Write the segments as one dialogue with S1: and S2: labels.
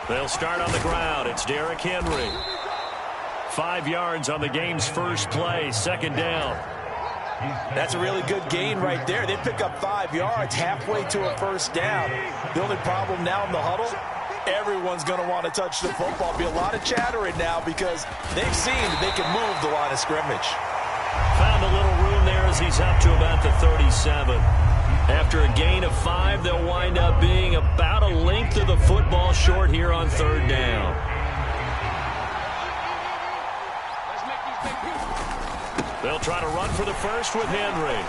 S1: They'll start on the ground. It's Derrick Henry. 5 yards on the game's first play, second down.
S2: That's a really good gain right there. They pick up 5 yards halfway to a first down. The only problem now in the huddle, everyone's going to want to touch the football. Be a lot of chattering now because they've seen that they can move the line of scrimmage.
S1: Found a little room there as he's up to about the 37. After a gain of 5, they'll wind up being about a length of the football short here on third down. They'll try to run for the first with Henry.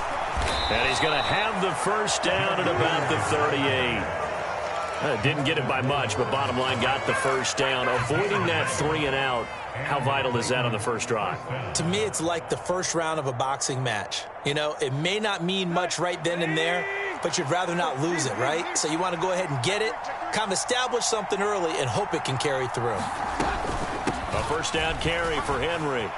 S1: And he's going to have the first down at about the 38. Didn't get it by much, but bottom line got the first down. Avoiding that 3 and out. How vital is that on the first drive?
S2: To me, it's like the first round of a boxing match. You know, it may not mean much right then and there, but you'd rather not lose it, right? So you want to go ahead and get it, kind of establish something early, and hope it can carry through.
S1: A first down carry for Henry.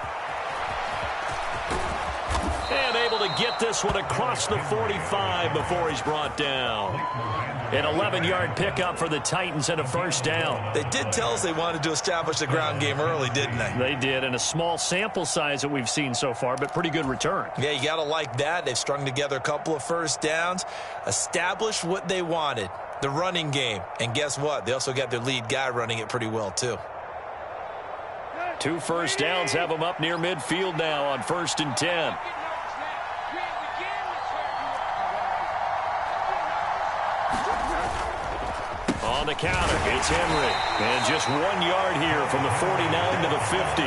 S1: And able to get this one across the 45 before he's brought down. An 11-yard pickup for the Titans and a first down.
S2: They did tell us they wanted to establish the ground game early, didn't they?
S1: They did, and a small sample size that we've seen so far, but pretty good return.
S2: Yeah, you got to like that. They've strung together a couple of first downs, established what they wanted, the running game. And guess what? They also got their lead guy running it pretty well, too.
S1: 2 first downs have them up near midfield now on 1st and 10. On the counter, it's Henry. And just 1 yard here from the 49 to the 50.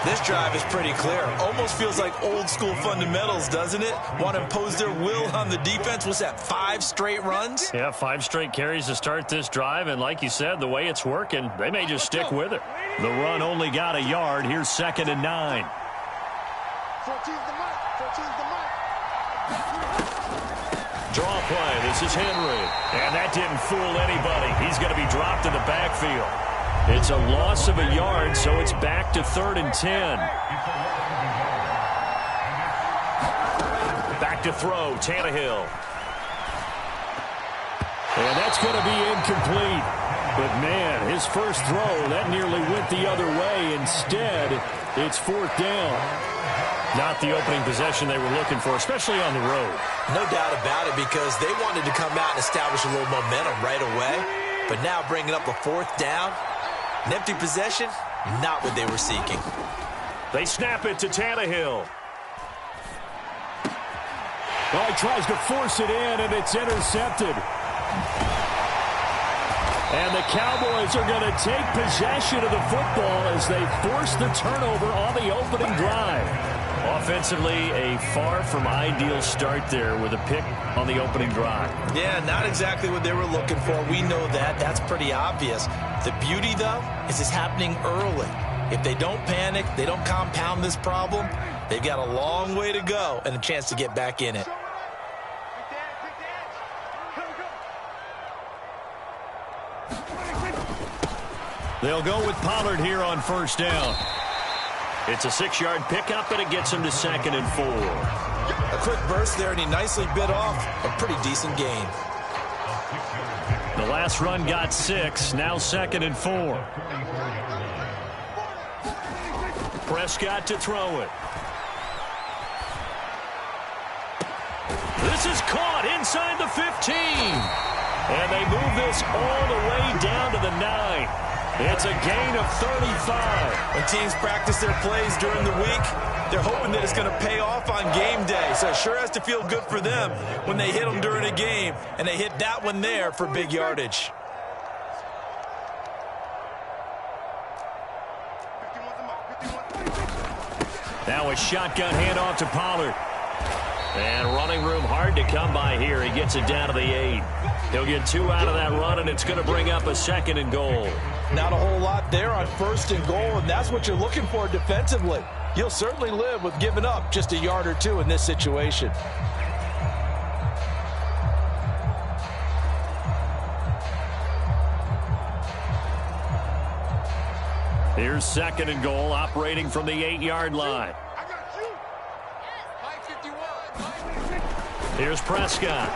S2: This drive is pretty clear. Almost feels like old school fundamentals, doesn't it? Want to impose their will on the defense. Was that 5 straight runs?
S1: Yeah, 5 straight carries to start this drive. And like you said, the way it's working, they may just stick with it. The run only got a yard. Here's 2nd and 9.
S3: 14's the mark. 14's the mark.
S1: Draw play. This is Henry. And that didn't fool anybody. He's going to be dropped in the backfield. It's a loss of a yard, so it's back to 3rd and 10. Back to throw, Tannehill. And that's going to be incomplete. But, man, his first throw, that nearly went the other way. Instead, it's 4th down. Not the opening possession they were looking for, especially on the road.
S2: No doubt about it, because they wanted to come out and establish a little momentum right away. But now bringing up a 4th down, an empty possession, not what they were seeking.
S1: They snap it to Tannehill.
S4: Well, he tries to force it in, and it's intercepted.
S1: And the Cowboys are going to take possession of the football as they force the turnover on the opening drive. Offensively, a far from ideal start there with a pick on the opening drive.
S2: Yeah, not exactly what they were looking for. We know that. That's pretty obvious. The beauty, though, is it's happening early. If they don't panic, they don't compound this problem, they've got a long way to go and a chance to get back in it.
S1: They'll go with Pollard here on 1st down. It's a 6-yard pickup, and it gets him to 2nd and 4.
S2: A quick burst there, and he nicely bit off a pretty decent gain.
S1: The last run got 6, now 2nd and 4. Prescott to throw it. This is caught inside the 15. And they move this all the way down to the 9. It's a gain of 35.
S2: When teams practice their plays during the week, they're hoping that it's going to pay off on game day. So it sure has to feel good for them when they hit them during a game, and they hit that one there for big yardage.
S1: Now a shotgun handoff to Pollard. And running room hard to come by here. He gets it down to the 8. He'll get 2 out of that run, and it's going to bring up a 2nd and goal.
S2: Not a whole lot there on 1st and goal, and that's what you're looking for defensively. You'll certainly live with giving up just a yard or 2 in this situation.
S1: Here's 2nd and goal, operating from the 8-yard line. Here's Prescott.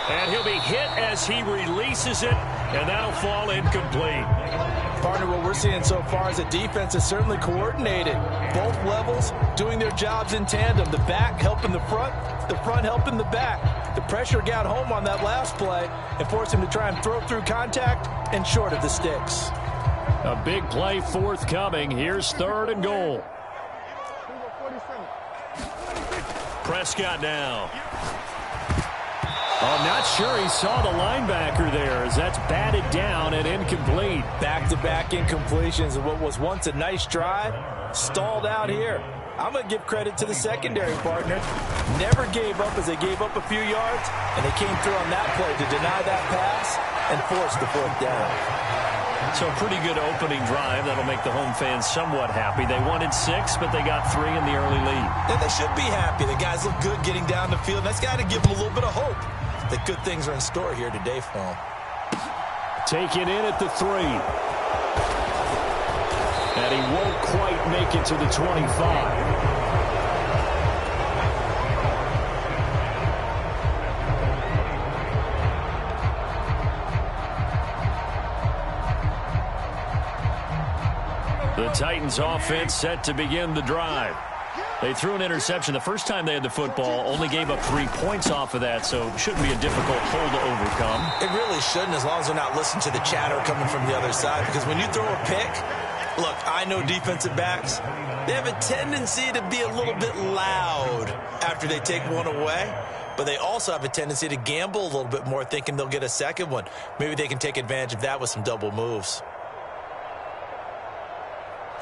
S1: And he'll be hit as he releases it, and that'll fall incomplete.
S2: Partner, what we're seeing so far is a defense is certainly coordinated. Both levels doing their jobs in tandem. The back helping the front helping the back. The pressure got home on that last play and forced him to try and throw through contact and short of the sticks.
S4: A big play forthcoming. Here's 3rd and goal.
S1: Prescott now.
S4: I'm not sure he saw the linebacker there as that's batted down and incomplete.
S2: Back-to-back incompletions of what was once a nice drive, stalled out here. I'm going to give credit to the secondary partner. Never gave up as they gave up a few yards, and they came through on that play to deny that pass and force the 4th down.
S1: So a pretty good opening drive. That'll make the home fans somewhat happy. They wanted 6, but they got 3 in the early lead.
S2: And they should be happy. The guys look good getting down the field. That's got to give them a little bit of hope that good things are in store here today for them.
S4: Taken in at the 3. And he won't quite make it to the 25.
S1: The Titans offense set to begin the drive. They threw an interception the first time they had the football, only gave up 3 points off of that, so it shouldn't be a difficult hole to overcome.
S2: It really shouldn't, as long as they're not listening to the chatter coming from the other side, because when you throw a pick, look, I know defensive backs, they have a tendency to be a little bit loud after they take one away, but they also have a tendency to gamble a little bit more, thinking they'll get a second one. Maybe they can take advantage of that with some double moves.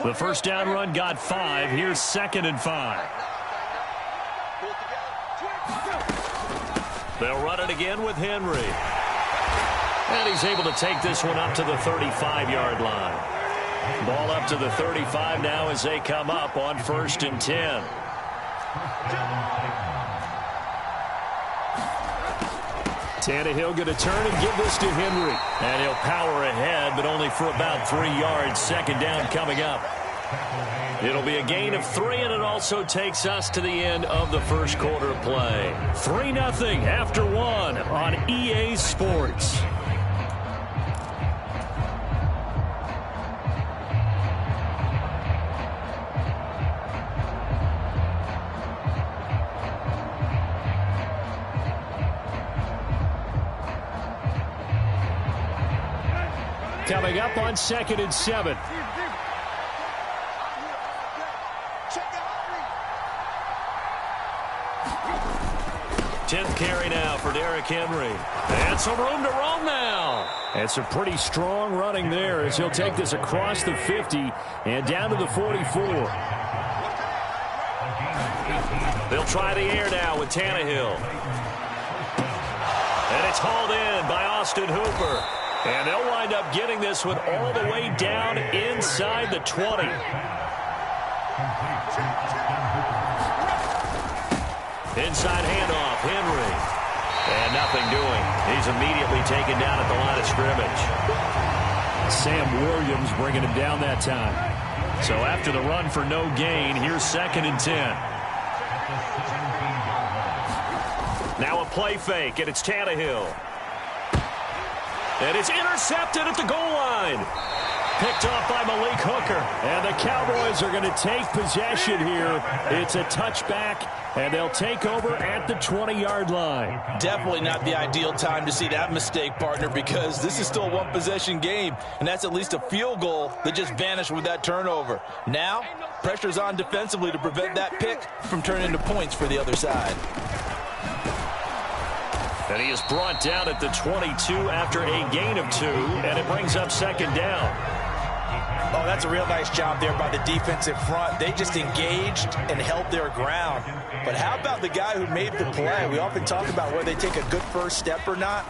S1: The first down run got 5. Here's 2nd and 5. They'll run it again with Henry. And he's able to take this one up to the 35-yard line. Ball up to the 35 now as they come up on 1st and 10.
S4: Tannehill going to turn and give this to Henry.
S1: And he'll power ahead, but only for about 3 yards. 2nd down coming up. It'll be a gain of 3, and it also takes us to the end of the first quarter of play. 3-0 after 1 on EA Sports.
S4: Coming up on 2nd and 7.
S1: 10th carry now for Derrick Henry. And some room to roam now.
S4: And some pretty strong running there as he'll take this across the 50 and down to the 44.
S1: They'll try the air now with Tannehill. And it's hauled in by Austin Hooper. And they'll wind up getting this one all the way down inside the 20. Inside handoff, Henry. And nothing doing. He's immediately taken down at the line of scrimmage.
S4: Sam Williams bringing him down that time.
S1: So after the run for no gain, here's 2nd and 10. Now a play fake, and it's Tannehill. And it's intercepted at the goal line. Picked off by Malik Hooker.
S4: And the Cowboys are going to take possession here. It's a touchback, and they'll take over at the 20-yard line.
S2: Definitely not the ideal time to see that mistake, partner, because this is still a one-possession game, and that's at least a field goal that just vanished with that turnover. Now, pressure's on defensively to prevent that pick from turning into points for the other side.
S1: And he is brought down at the 22 after a gain of 2, and it brings up 2nd down.
S2: Oh, that's a real nice job there by the defensive front. They just engaged and held their ground. But how about the guy who made the play? We often talk about whether they take a good first step or not.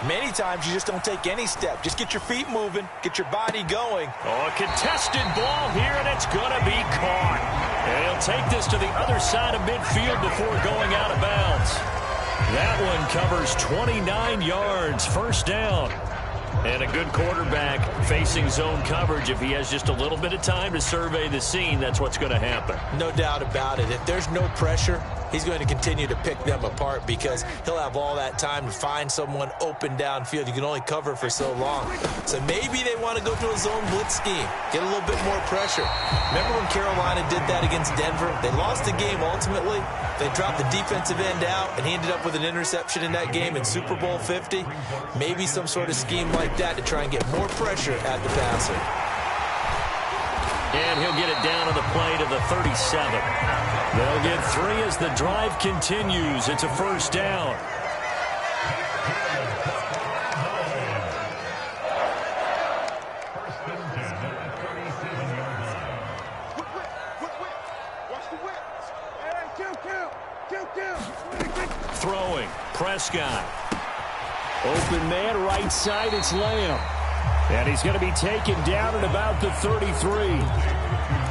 S2: Many times you just don't take any step. Just get your feet moving, get your body going.
S1: Oh, a contested ball here, and it's going to be caught. And he'll take this to the other side of midfield before going out of bounds. That one covers 29 yards, 1st down. And a good quarterback facing zone coverage. If he has just a little bit of time to survey the scene, that's what's going to happen.
S2: No doubt about it. If there's no pressure, he's going to continue to pick them apart because he'll have all that time to find someone open downfield. You can only cover for so long. So maybe they want to go to a zone blitz scheme, get a little bit more pressure. Remember when Carolina did that against Denver? They lost the game ultimately. They dropped the defensive end out, and he ended up with an interception in that game in Super Bowl 50. Maybe some sort of scheme like that to try and get more pressure at the passer.
S1: And he'll get it down on the play to the 37. They'll get 3 as the drive continues. It's a first down. Throwing, Prescott.
S4: Open man, right side, it's Lamb. And he's going to be taken down at about the 33.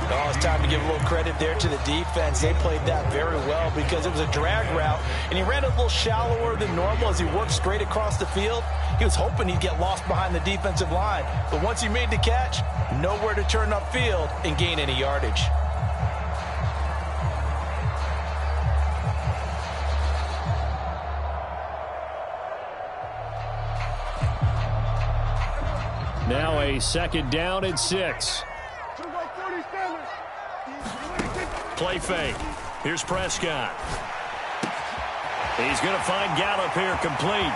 S2: Oh, it's time to give a little credit there to the defense. They played that very well because it was a drag route, and he ran a little shallower than normal as he worked straight across the field. He was hoping he'd get lost behind the defensive line, but once he made the catch, nowhere to turn upfield and gain any yardage.
S4: Now a second down and 6.
S1: Play fake. Here's Prescott. He's going to find Gallup here complete.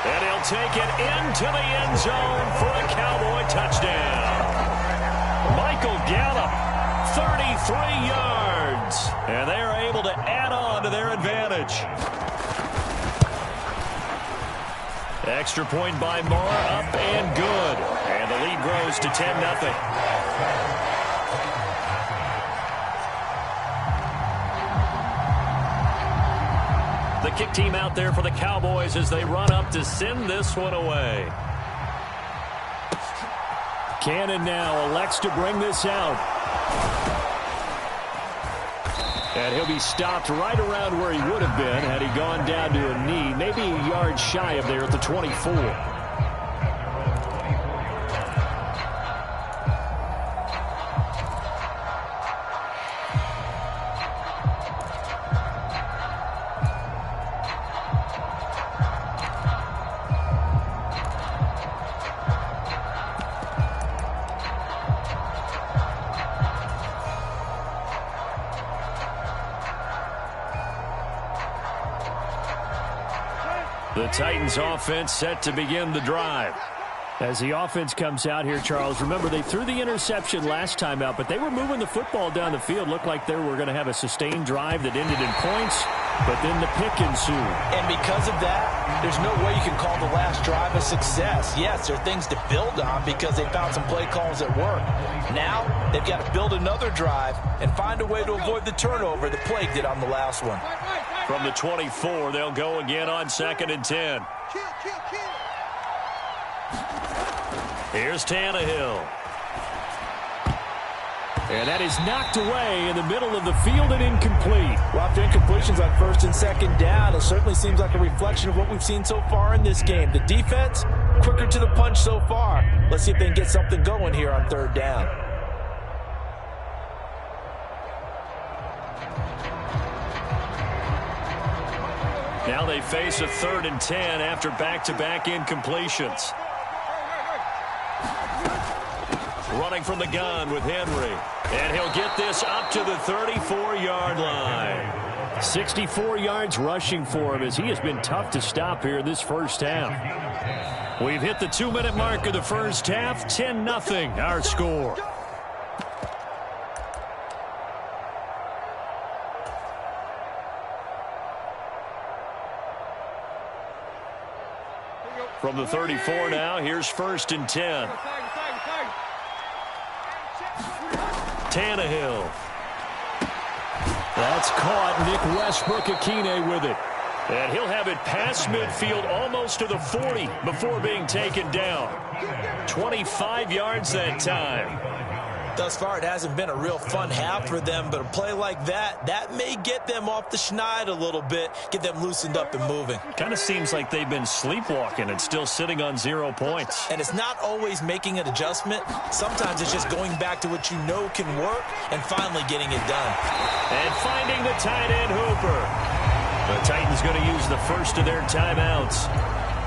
S1: And he'll take it into the end zone for a Cowboy touchdown. Michael Gallup, 33 yards. And they are able to add on to their advantage. Extra point by Moore, up and good. And the lead grows to 10-0. The kick team out there for the Cowboys as they run up to send this one away.
S4: Cannon now elects to bring this out. And he'll be stopped right around where he would have been had he gone down to a knee, maybe a yard shy of there at the 24.
S1: The Titans offense set to begin the drive.
S4: As the offense comes out here, Charles, remember they threw the interception last time out, but they were moving the football down the field. Looked like they were going to have a sustained drive that ended in points, but then the pick ensued.
S2: And because of that, there's no way you can call the last drive a success. Yes, there are things to build on because they found some play calls that work. Now they've got to build another drive and find a way to avoid the turnover the Plague did on the last one.
S1: From the 24, they'll go again on 2nd and 10. Here's Tannehill.
S4: And that is knocked away in the middle of the field and incomplete.
S2: Well, after incompletions on 1st and 2nd down, it certainly seems like a reflection of what we've seen so far in this game. The defense, quicker to the punch so far. Let's see if they can get something going here on 3rd down.
S1: Now they face a 3rd and 10 after back-to-back incompletions. Running from the gun with Henry. And he'll get this up to the 34-yard line.
S4: 64 yards rushing for him as he has been tough to stop here this first half.
S1: We've hit the 2-minute mark of the first half. 10-0 our score. From the 34 now, here's 1st and 10. Tannehill.
S4: That's caught. Nick Westbrook-Akine with it.
S1: And he'll have it past midfield almost to the 40 before being taken down. 25 yards that time.
S2: Thus far, it hasn't been a real fun half for them, but a play like that may get them off the schneid a little bit, get them loosened up and moving.
S4: Kind of seems like they've been sleepwalking and still sitting on 0 points.
S2: And it's not always making an adjustment. Sometimes it's just going back to what you know can work and finally getting it done.
S1: And finding the tight end Hooper. The Titans going to use the first of their timeouts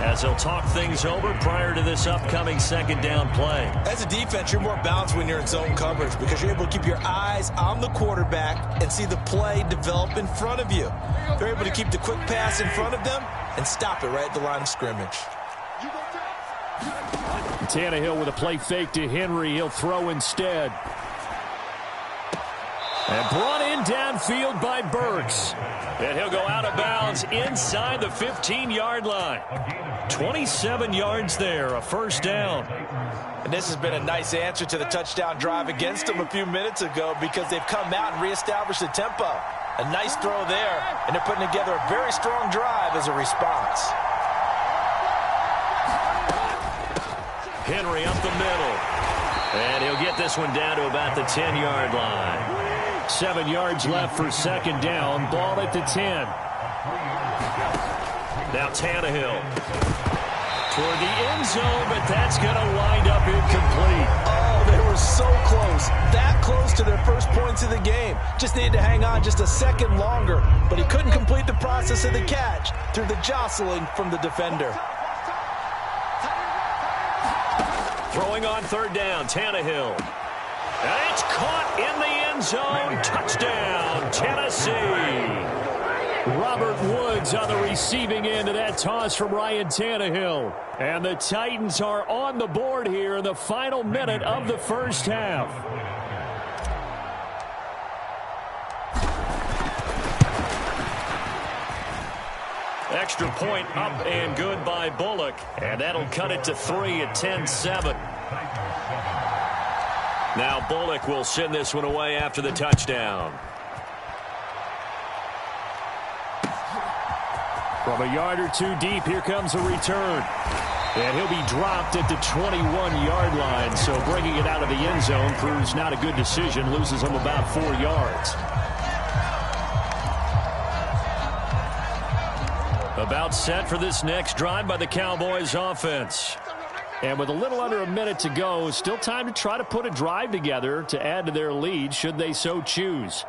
S1: as they'll talk things over prior to this upcoming second down play.
S2: As a defense, you're more balanced when you're in zone coverage because you're able to keep your eyes on the quarterback and see the play develop in front of you. You're able to keep the quick pass in front of them and stop it right at the line of scrimmage.
S4: Tannehill with a play fake to Henry. He'll throw instead. And brought in downfield by Burks.
S1: And he'll go out of bounds inside the 15-yard line. 27 yards there, a first down.
S2: And this has been a nice answer to the touchdown drive against them a few minutes ago because they've come out and reestablished the tempo. A nice throw there, and they're putting together a very strong drive as a response.
S1: Henry up the middle. And he'll get this one down to about the 10-yard line.
S4: 7 yards left for second down. Ball at the 10.
S1: Now Tannehill toward the end zone, but that's going to wind up incomplete.
S2: Oh, they were so close. That close to their first points of the game. Just needed to hang on just a second longer, but he couldn't complete the process of the catch through the jostling from the defender.
S1: Throwing on third down, Tannehill. And it's caught in the end zone. Touchdown, Tennessee.
S4: Robert Woods on the receiving end of that toss from Ryan Tannehill. And the Titans are on the board here in the final minute of the first half.
S1: Extra point up and good by Bullock. And that'll cut it to 3 at 10-7. Now Bullock will send this one away after the touchdown.
S4: From a yard or two deep, here comes a return. And he'll be dropped at the 21-yard line. So bringing it out of the end zone proves not a good decision. Loses him about 4 yards. About set for this next drive by the Cowboys offense. And with a little under a minute to go, still time to try to put a drive together to add to their lead should they so choose.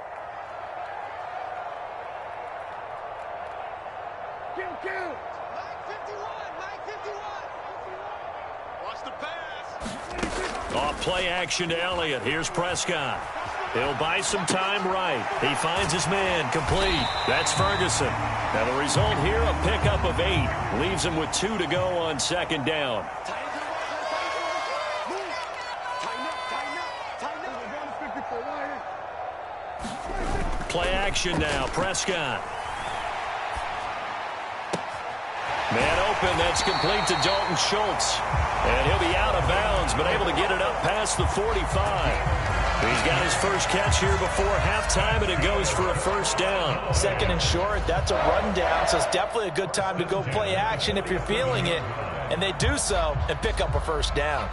S1: Off play action to Elliott. Here's Prescott. He'll buy some time right. He finds his man complete. That's Ferguson. Now the result here, a pickup of 8. Leaves him with 2 to go on second down. Play action now. Prescott. Man open. That's complete to Dalton Schultz. And he'll be out of bounds, but able to get it up past the 45. He's got his first catch here before halftime, and it goes for a first down.
S2: Second and short, that's a rundown, so it's definitely a good time to go play action if you're feeling it. And they do so and pick up a first down.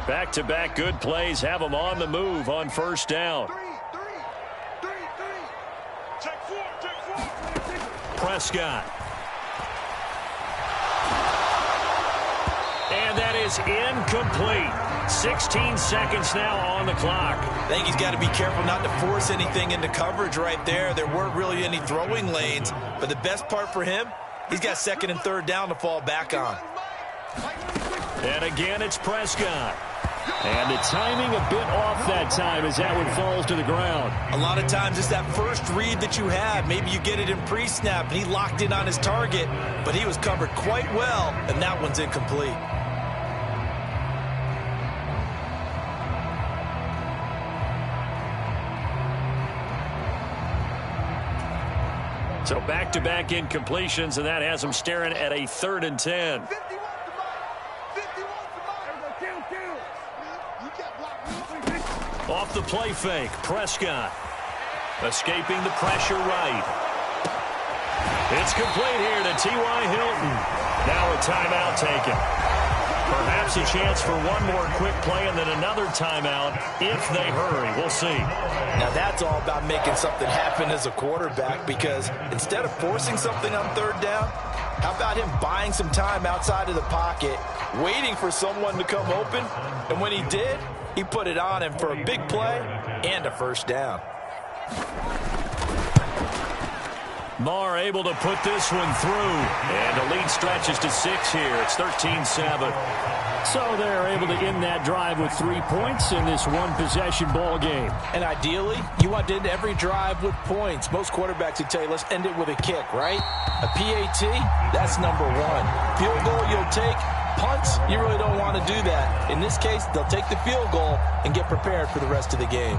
S1: Back-to-back good plays have them on the move on first down. Prescott. And that is incomplete. 16 seconds now on the clock.
S2: I think he's got to be careful not to force anything into coverage right there. There weren't really any throwing lanes, but the best part for him, he's got second and third down to fall back on.
S1: And again, it's Prescott.
S4: And the timing a bit off that time as that one falls to the ground.
S2: A lot of times it's that first read that you have. Maybe you get it in pre-snap, and he locked in on his target, but he was covered quite well, and that one's incomplete.
S1: So back-to-back incompletions, and that has him staring at a 3rd and 10. Off the play fake, Prescott. Escaping the pressure right. It's complete here to T.Y. Hilton. Now a timeout taken. Perhaps a chance for one more quick play and then another timeout if they hurry. We'll see.
S2: Now that's all about making something happen as a quarterback, because instead of forcing something on third down, how about him buying some time outside of the pocket, waiting for someone to come open, and when he did, he put it on him for a big play and a first down.
S1: Marr able to put this one through. And the lead stretches to 6 here. It's 13-7.
S4: So they're able to end that drive with 3 points in this one-possession ball game.
S2: And ideally, you want to end every drive with points. Most quarterbacks would tell you, let's end it with a kick, right? A PAT, that's number one. Field goal, you'll take. Punts, you really don't want to do that. In this case, they'll take the field goal and get prepared for the rest of the game.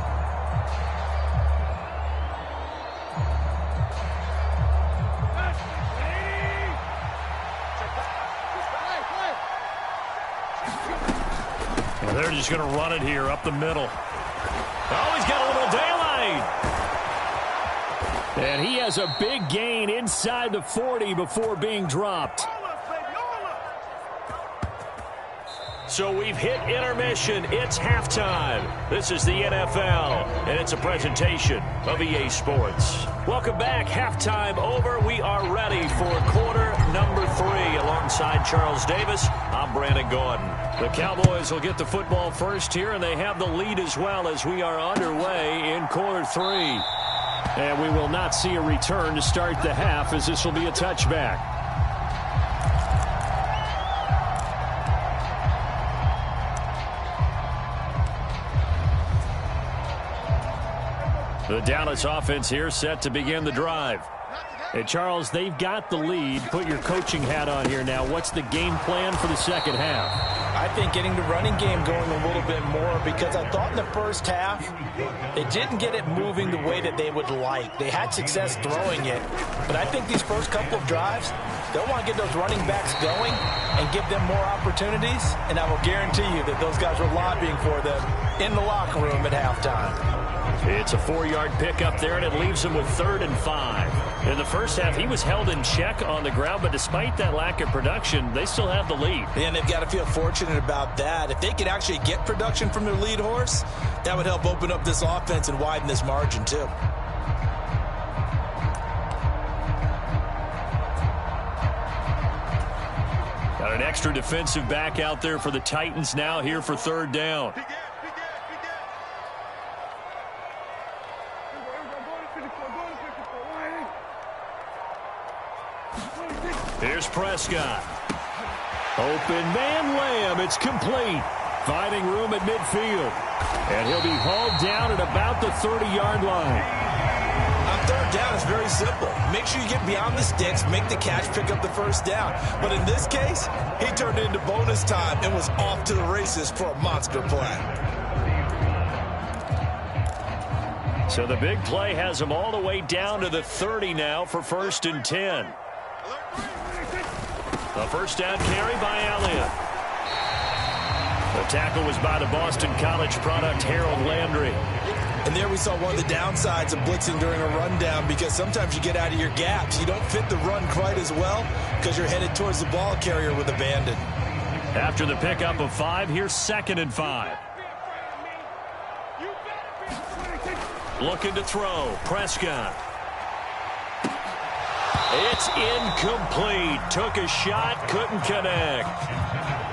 S1: They're just going to run it here up the middle. Oh, he's got a little daylight.
S4: And he has a big gain inside the 40 before being dropped.
S1: So we've hit intermission. It's halftime. This is the NFL, and it's a presentation of EA Sports. Welcome back. Halftime over. We are ready for quarter number 3. Alongside Charles Davis, I'm Brandon Gordon. The Cowboys will get the football first here, and they have the lead as well as we are underway in quarter 3.
S4: And we will not see a return to start the half, as this will be a touchback. The Dallas offense here set to begin the drive. Hey, Charles, they've got the lead. Put your coaching hat on here now. What's the game plan for the second half?
S2: I think getting the running game going a little bit more, because I thought in the first half they didn't get it moving the way that they would like. They had success throwing it, but I think these first couple of drives, they'll want to get those running backs going and give them more opportunities, and I will guarantee you that those guys are lobbying for them in the locker room at halftime.
S1: It's a 4-yard pickup there, and it leaves him with 3rd and 5. In the first half, he was held in check on the ground, but despite that lack of production, they still have the lead.
S2: And they've got to feel fortunate about that. If they could actually get production from their lead horse, that would help open up this offense and widen this margin too.
S1: Got an extra defensive back out there for the Titans now here for 3rd down. Here's Prescott. Open man Lamb. It's complete. Finding room at midfield. And he'll be hauled down at about the 30-yard line.
S2: On 3rd down, it's very simple. Make sure you get beyond the sticks, make the catch, pick up the first down. But in this case, he turned it into bonus time and was off to the races for a monster play.
S1: So the big play has him all the way down to the 30 now for 1st and 10. A first down carry by Elliott. The tackle was by the Boston College product, Harold Landry.
S2: And there we saw one of the downsides of blitzing during a rundown, because sometimes you get out of your gaps. You don't fit the run quite as well because you're headed towards the ball carrier with abandon.
S1: After the pickup of 5, here's 2nd and 5. Looking to throw. Prescott. It's incomplete. Took a shot, couldn't connect.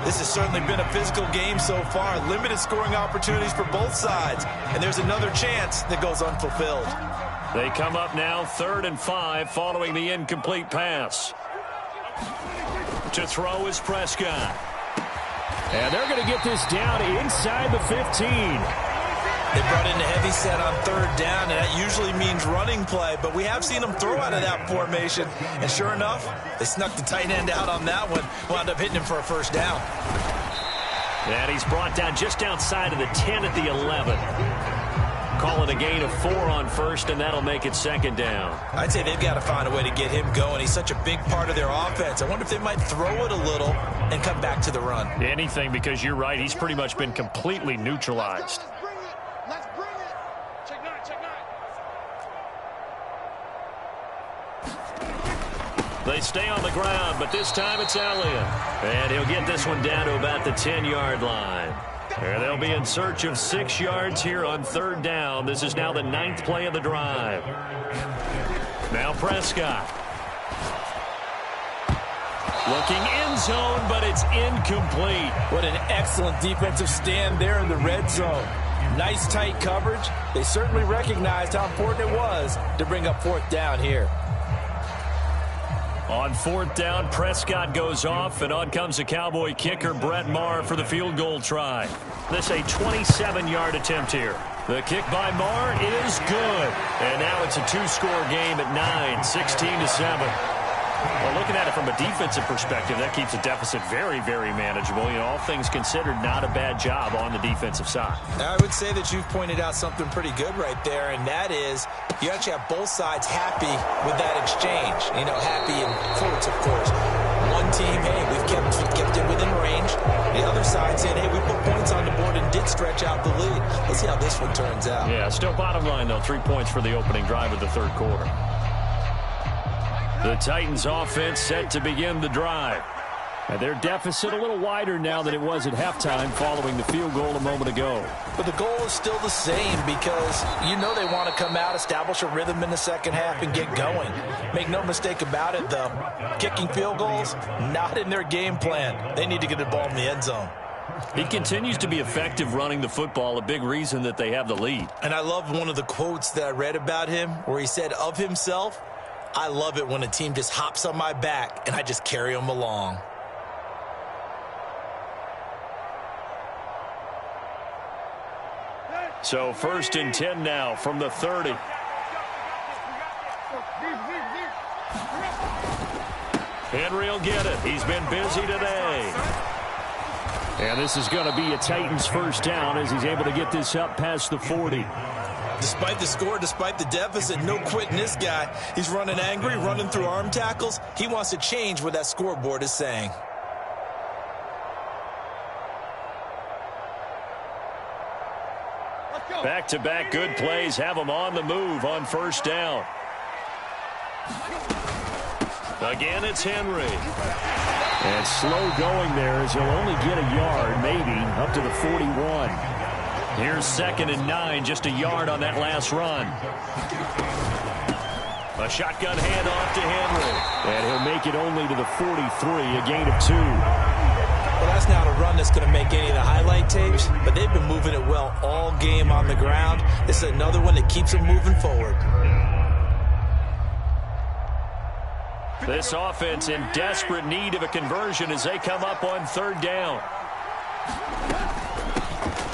S2: This has certainly been a physical game so far. Limited scoring opportunities for both sides. And there's another chance that goes unfulfilled.
S1: They come up now 3rd and 5 following the incomplete pass. To throw is Prescott.
S4: And they're going to get this down inside the 15.
S2: They brought in a heavy set on 3rd down, and that usually means running play, but we have seen them throw out of that formation, and sure enough, they snuck the tight end out on that one, wound up hitting him for a first down.
S1: And he's brought down just outside of the 10 at the 11. Calling a gain of 4 on 1st, and that'll make it 2nd down.
S2: I'd say they've got to find a way to get him going. He's such a big part of their offense. I wonder if they might throw it a little and come back to the run.
S4: Anything, because you're right. He's pretty much been completely neutralized.
S3: Let's bring it. Check nine, check nine.
S1: They stay on the ground, but this time it's Elliott. And he'll get this one down to about the 10-yard line. And they'll be in search of 6 yards here on 3rd down. This is now the 9th play of the drive. Now Prescott. Looking end zone, but it's incomplete.
S2: What an excellent defensive stand there in the red zone. Nice tight coverage. They certainly recognized how important it was to bring up 4th down here.
S4: On 4th down, Prescott goes off, and on comes the Cowboy kicker, Brett Maher, for the field goal try. This a 27-yard attempt here. The kick by Maher is good. And now it's a 2-score game at 9, 16-7. Well, looking at it from a defensive perspective, that keeps the deficit very, very manageable. You know, all things considered, not a bad job on the defensive side.
S2: I would say that you've pointed out something pretty good right there, and that is you actually have both sides happy with that exchange. You know, happy in quotes, of course. One team, hey, we've kept it within range. The other side saying, hey, we put points on the board and did stretch out the lead. Let's see how this one turns out.
S4: Yeah, still bottom line, though, 3 points for the opening drive of the 3rd quarter. The Titans offense set to begin the drive. And their deficit a little wider now than it was at halftime following the field goal a moment ago.
S2: But the goal is still the same because you know they want to come out, establish a rhythm in the second half, and get going. Make no mistake about it, though. Kicking field goals, not in their game plan. They need to get the ball in the end zone.
S4: He continues to be effective running the football, a big reason that they have the lead.
S2: And I love one of the quotes that I read about him where he said of himself, I love it when a team just hops on my back and I just carry them along.
S4: So 1st and 10 now from the 30. Henry will get it. He's been busy today. And this is going to be a Titans 1st down as he's able to get this up past the 40.
S2: Despite the score, despite the deficit, no quitting this guy. He's running angry, running through arm tackles. He wants to change what that scoreboard is saying.
S4: Back-to-back good plays have him on the move on 1st down. Again, it's Henry. And slow going there as he'll only get a yard, maybe, up to the 41. Here's 2nd and 9, just a yard on that last run. A shotgun handoff to Henry. And he'll make it only to the 43, a gain of 2.
S2: Well, that's not a run that's going to make any of the highlight tapes, but they've been moving it well all game on the ground. This is another one that keeps them moving forward.
S4: This offense in desperate need of a conversion as they come up on 3rd down.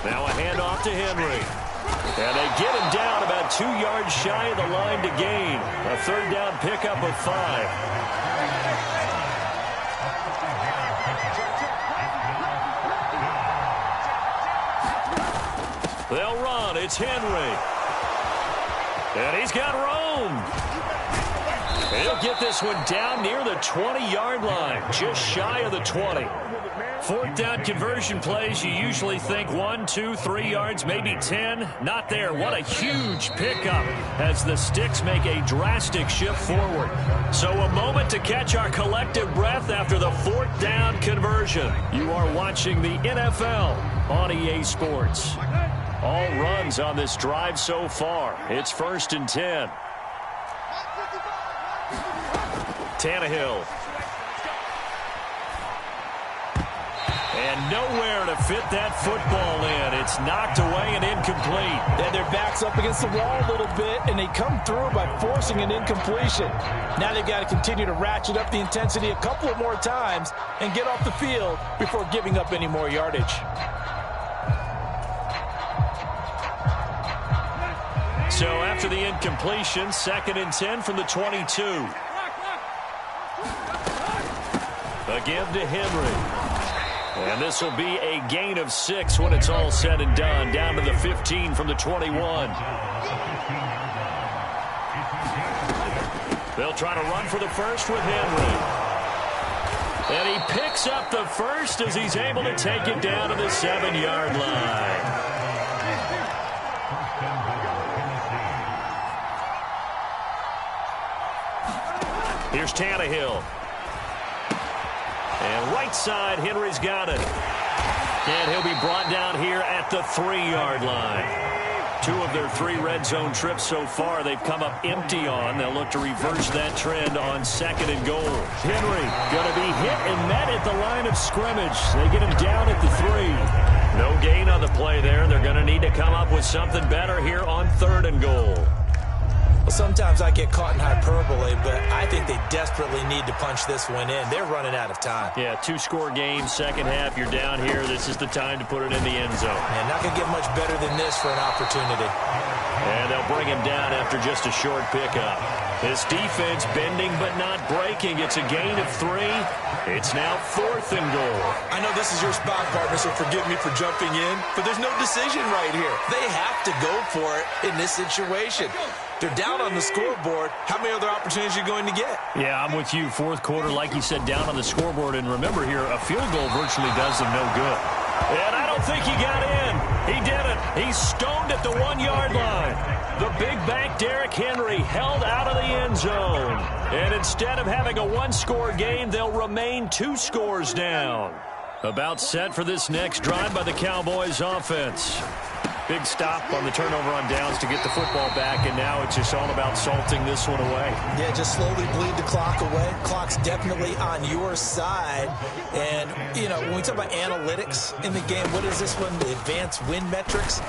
S4: Now a handoff to Henry. And they get him down about 2 yards shy of the line to gain. A 3rd down pickup of 5. They'll run. It's Henry. And he's got room. He'll get this one down near the 20-yard line, just shy of the 20. 4th down conversion plays, you usually think 1, 2, 3 yards, maybe 10. Not there. What a huge pickup as the Sticks make a drastic shift forward. So a moment to catch our collective breath after the 4th down conversion. You are watching the NFL on EA Sports. All runs on this drive so far. It's 1st and 10. Tannehill. And nowhere to fit that football in. It's knocked away and incomplete.
S2: And their back's up against the wall a little bit, and they come through by forcing an incompletion. Now they've got to continue to ratchet up the intensity a couple of more times and get off the field before giving up any more yardage.
S4: So after the incompletion, 2nd and 10 from the 22. Again to Henry. And this will be a gain of 6 when it's all said and done. Down to the 15 from the 21. They'll try to run for the first with Henry.
S1: And he picks up the first as he's able to take it down to the 7-yard line. Here's Tannehill. And right side, Henry's got it. And he'll be brought down here at the 3-yard line. 2 of their 3 red zone trips so far they've come up empty on. They'll look to reverse that trend on 2nd and goal. Henry going to be hit and met at the line of scrimmage. They get him down at the 3. No gain on the play there. They're going to need to come up with something better here on 3rd and goal.
S2: Well, sometimes I get caught in hyperbole, but I think they desperately need to punch this one in. They're running out of time.
S1: Yeah, 2-score game, second half. You're down here. This is the time to put it in the end zone.
S2: And not going to get much better than this for an opportunity.
S1: And they'll bring him down after just a short pickup. This defense bending but not breaking. It's a gain of 3. It's now 4th and goal.
S2: I know this is your spot, partner, so forgive me for jumping in, but there's no decision right here. They have to go for it in this situation. They're down on the scoreboard. How many other opportunities are you going to get?
S1: Yeah, I'm with you. 4th quarter, like you said, down on the scoreboard. And remember here, a field goal virtually does them no good. And I don't think he got in. He didn't. He's stoned at the 1-yard line. The big back Derrick Henry held out of the end zone. And instead of having a 1-score game, they'll remain 2 scores down. About set for this next drive by the Cowboys offense. Big stop on the turnover on downs to get the football back, and now it's just all about salting this one away.
S2: Yeah, just slowly bleed the clock away. Clock's definitely on your side. And, you know, when we talk about analytics in the game, what is this one? The advanced win metrics?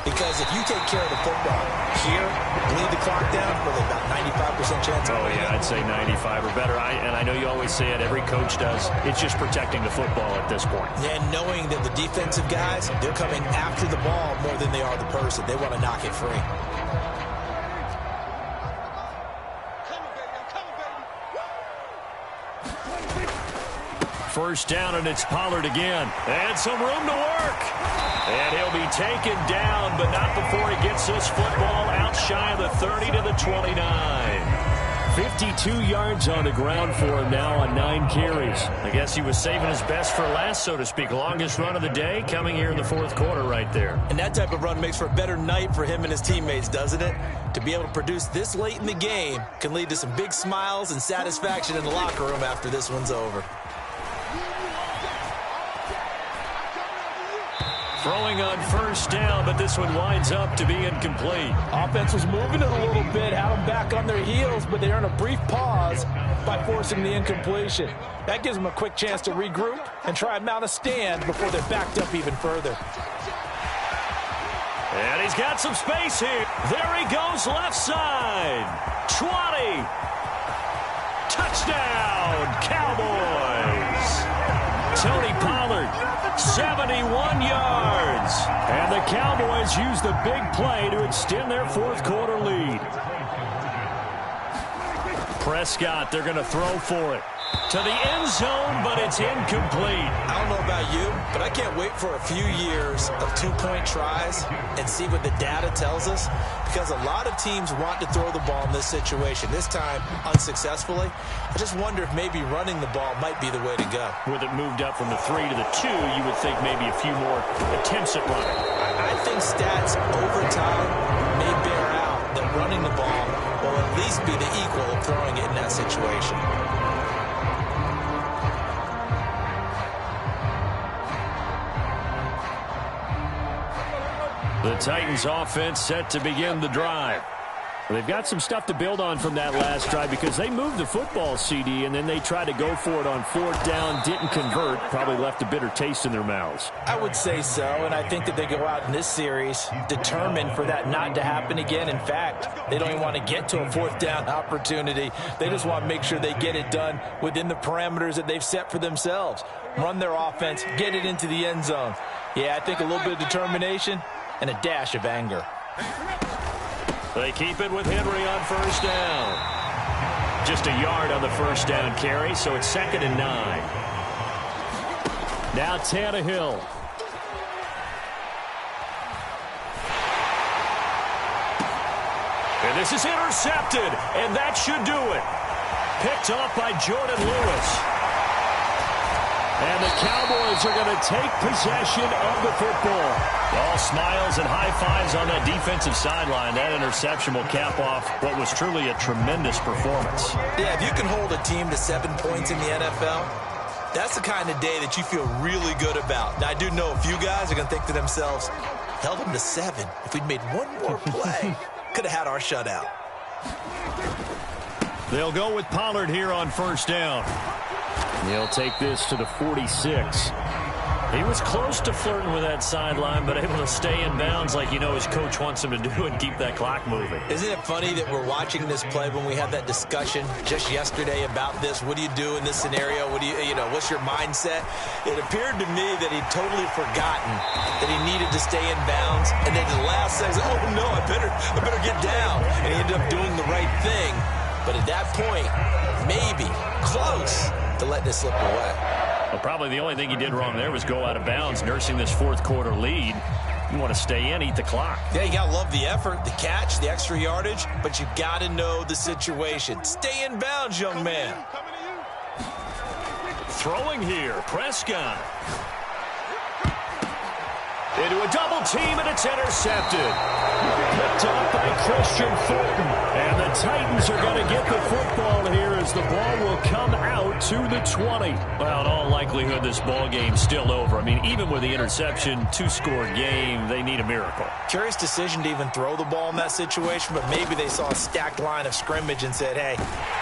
S2: Because if you take care of the football here, bleed the clock down, really about 95% chance.
S1: Oh, yeah, I'd say 95 or better. And I know you always say it, every coach does. It's just protecting the football at this point.
S2: And knowing that the defensive guys, they're coming after the ball more than they are the person. They want to knock it free.
S1: First down, and it's Pollard again. And some room to work. And he'll be taken down, but not before he gets this football out shy of the 30 to the 29. 52 yards on the ground for him now on 9 carries. I guess he was saving his best for last, so to speak. Longest run of the day coming here in the 4th quarter right there.
S2: And that type of run makes for a better night for him and his teammates, doesn't it? To be able to produce this late in the game can lead to some big smiles and satisfaction in the locker room after this one's over.
S1: Throwing on first down, but this one winds up to be incomplete.
S2: Offense was moving it a little bit, had them back on their heels, but they earn a brief pause by forcing the incompletion. That gives them a quick chance to regroup and try and mount a stand before they're backed up even further.
S1: And he's got some space here. There he goes, left side. 20. Touchdown, Cowboys. Tony Pollard, 71 yards. And the Cowboys use the big play to extend their 4th quarter lead. Prescott, they're going to throw for it. To the end zone, but it's incomplete.
S2: I don't know about you, but I can't wait for a few years of 2-point tries and see what the data tells us, because a lot of teams want to throw the ball in this situation, this time unsuccessfully. I just wonder if maybe running the ball might be the way to go.
S1: With it moved up from the 3 to the 2, you would think maybe a few more attempts at running.
S2: I think stats over time may bear out that running the ball will at least be the equal of throwing it in that situation.
S1: The Titans offense set to begin the drive. Well, they've got some stuff to build on from that last drive because they moved the football, CD, and then they tried to go for it on 4th down, didn't convert, probably left a bitter taste in their mouths.
S2: I would say so, and I think that they go out in this series determined for that not to happen again. In fact, they don't even want to get to a 4th down opportunity. They just want to make sure they get it done within the parameters that they've set for themselves. Run their offense, get it into the end zone. Yeah, I think a little bit of determination and a dash of anger.
S1: They keep it with Henry on first down. Just a yard on the first down carry, so it's 2nd and 9. Now Tannehill. And this is intercepted, and that should do it. Picked off by Jordan Lewis.
S4: And the Cowboys are going to take possession of the football.
S1: All smiles and high fives on that defensive sideline. That interception will cap off what was truly a tremendous performance.
S2: Yeah, if you can hold a team to 7 points in the NFL, that's the kind of day that you feel really good about. Now, I do know a few guys are going to think to themselves, held them to 7. If we'd made one more play, could have had our shutout.
S4: They'll go with Pollard here on first down. He'll take this to the 46.
S1: He was close to flirting with that sideline, but able to stay in bounds like you know his coach wants him to do and keep that clock moving.
S2: Isn't it funny that we're watching this play when we had that discussion just yesterday about this? What do you do in this scenario? What do you know, what's your mindset? It appeared to me that he'd totally forgotten that he needed to stay in bounds. And then the last second, oh no, I better get down. And he ended up doing the right thing. But at that point, maybe close to letting it slip away.
S1: Well, probably the only thing he did wrong there was go out of bounds, nursing this fourth quarter lead. You want to stay in, eat the clock.
S2: Yeah, you got to love the effort, the catch, the extra yardage, but you got to know the situation. Stay in bounds, young man.
S1: Throwing here, Prescott. Into a double team, and it's intercepted.
S4: Picked up by Christian Fulton. And the Titans are going to get the football here as the ball will come out to the 20.
S1: Well, in all likelihood, this ball game's still over. I mean, even with the interception, 2-score game, they need a miracle.
S2: Curious decision to even throw the ball in that situation, but maybe they saw a stacked line of scrimmage and said, hey,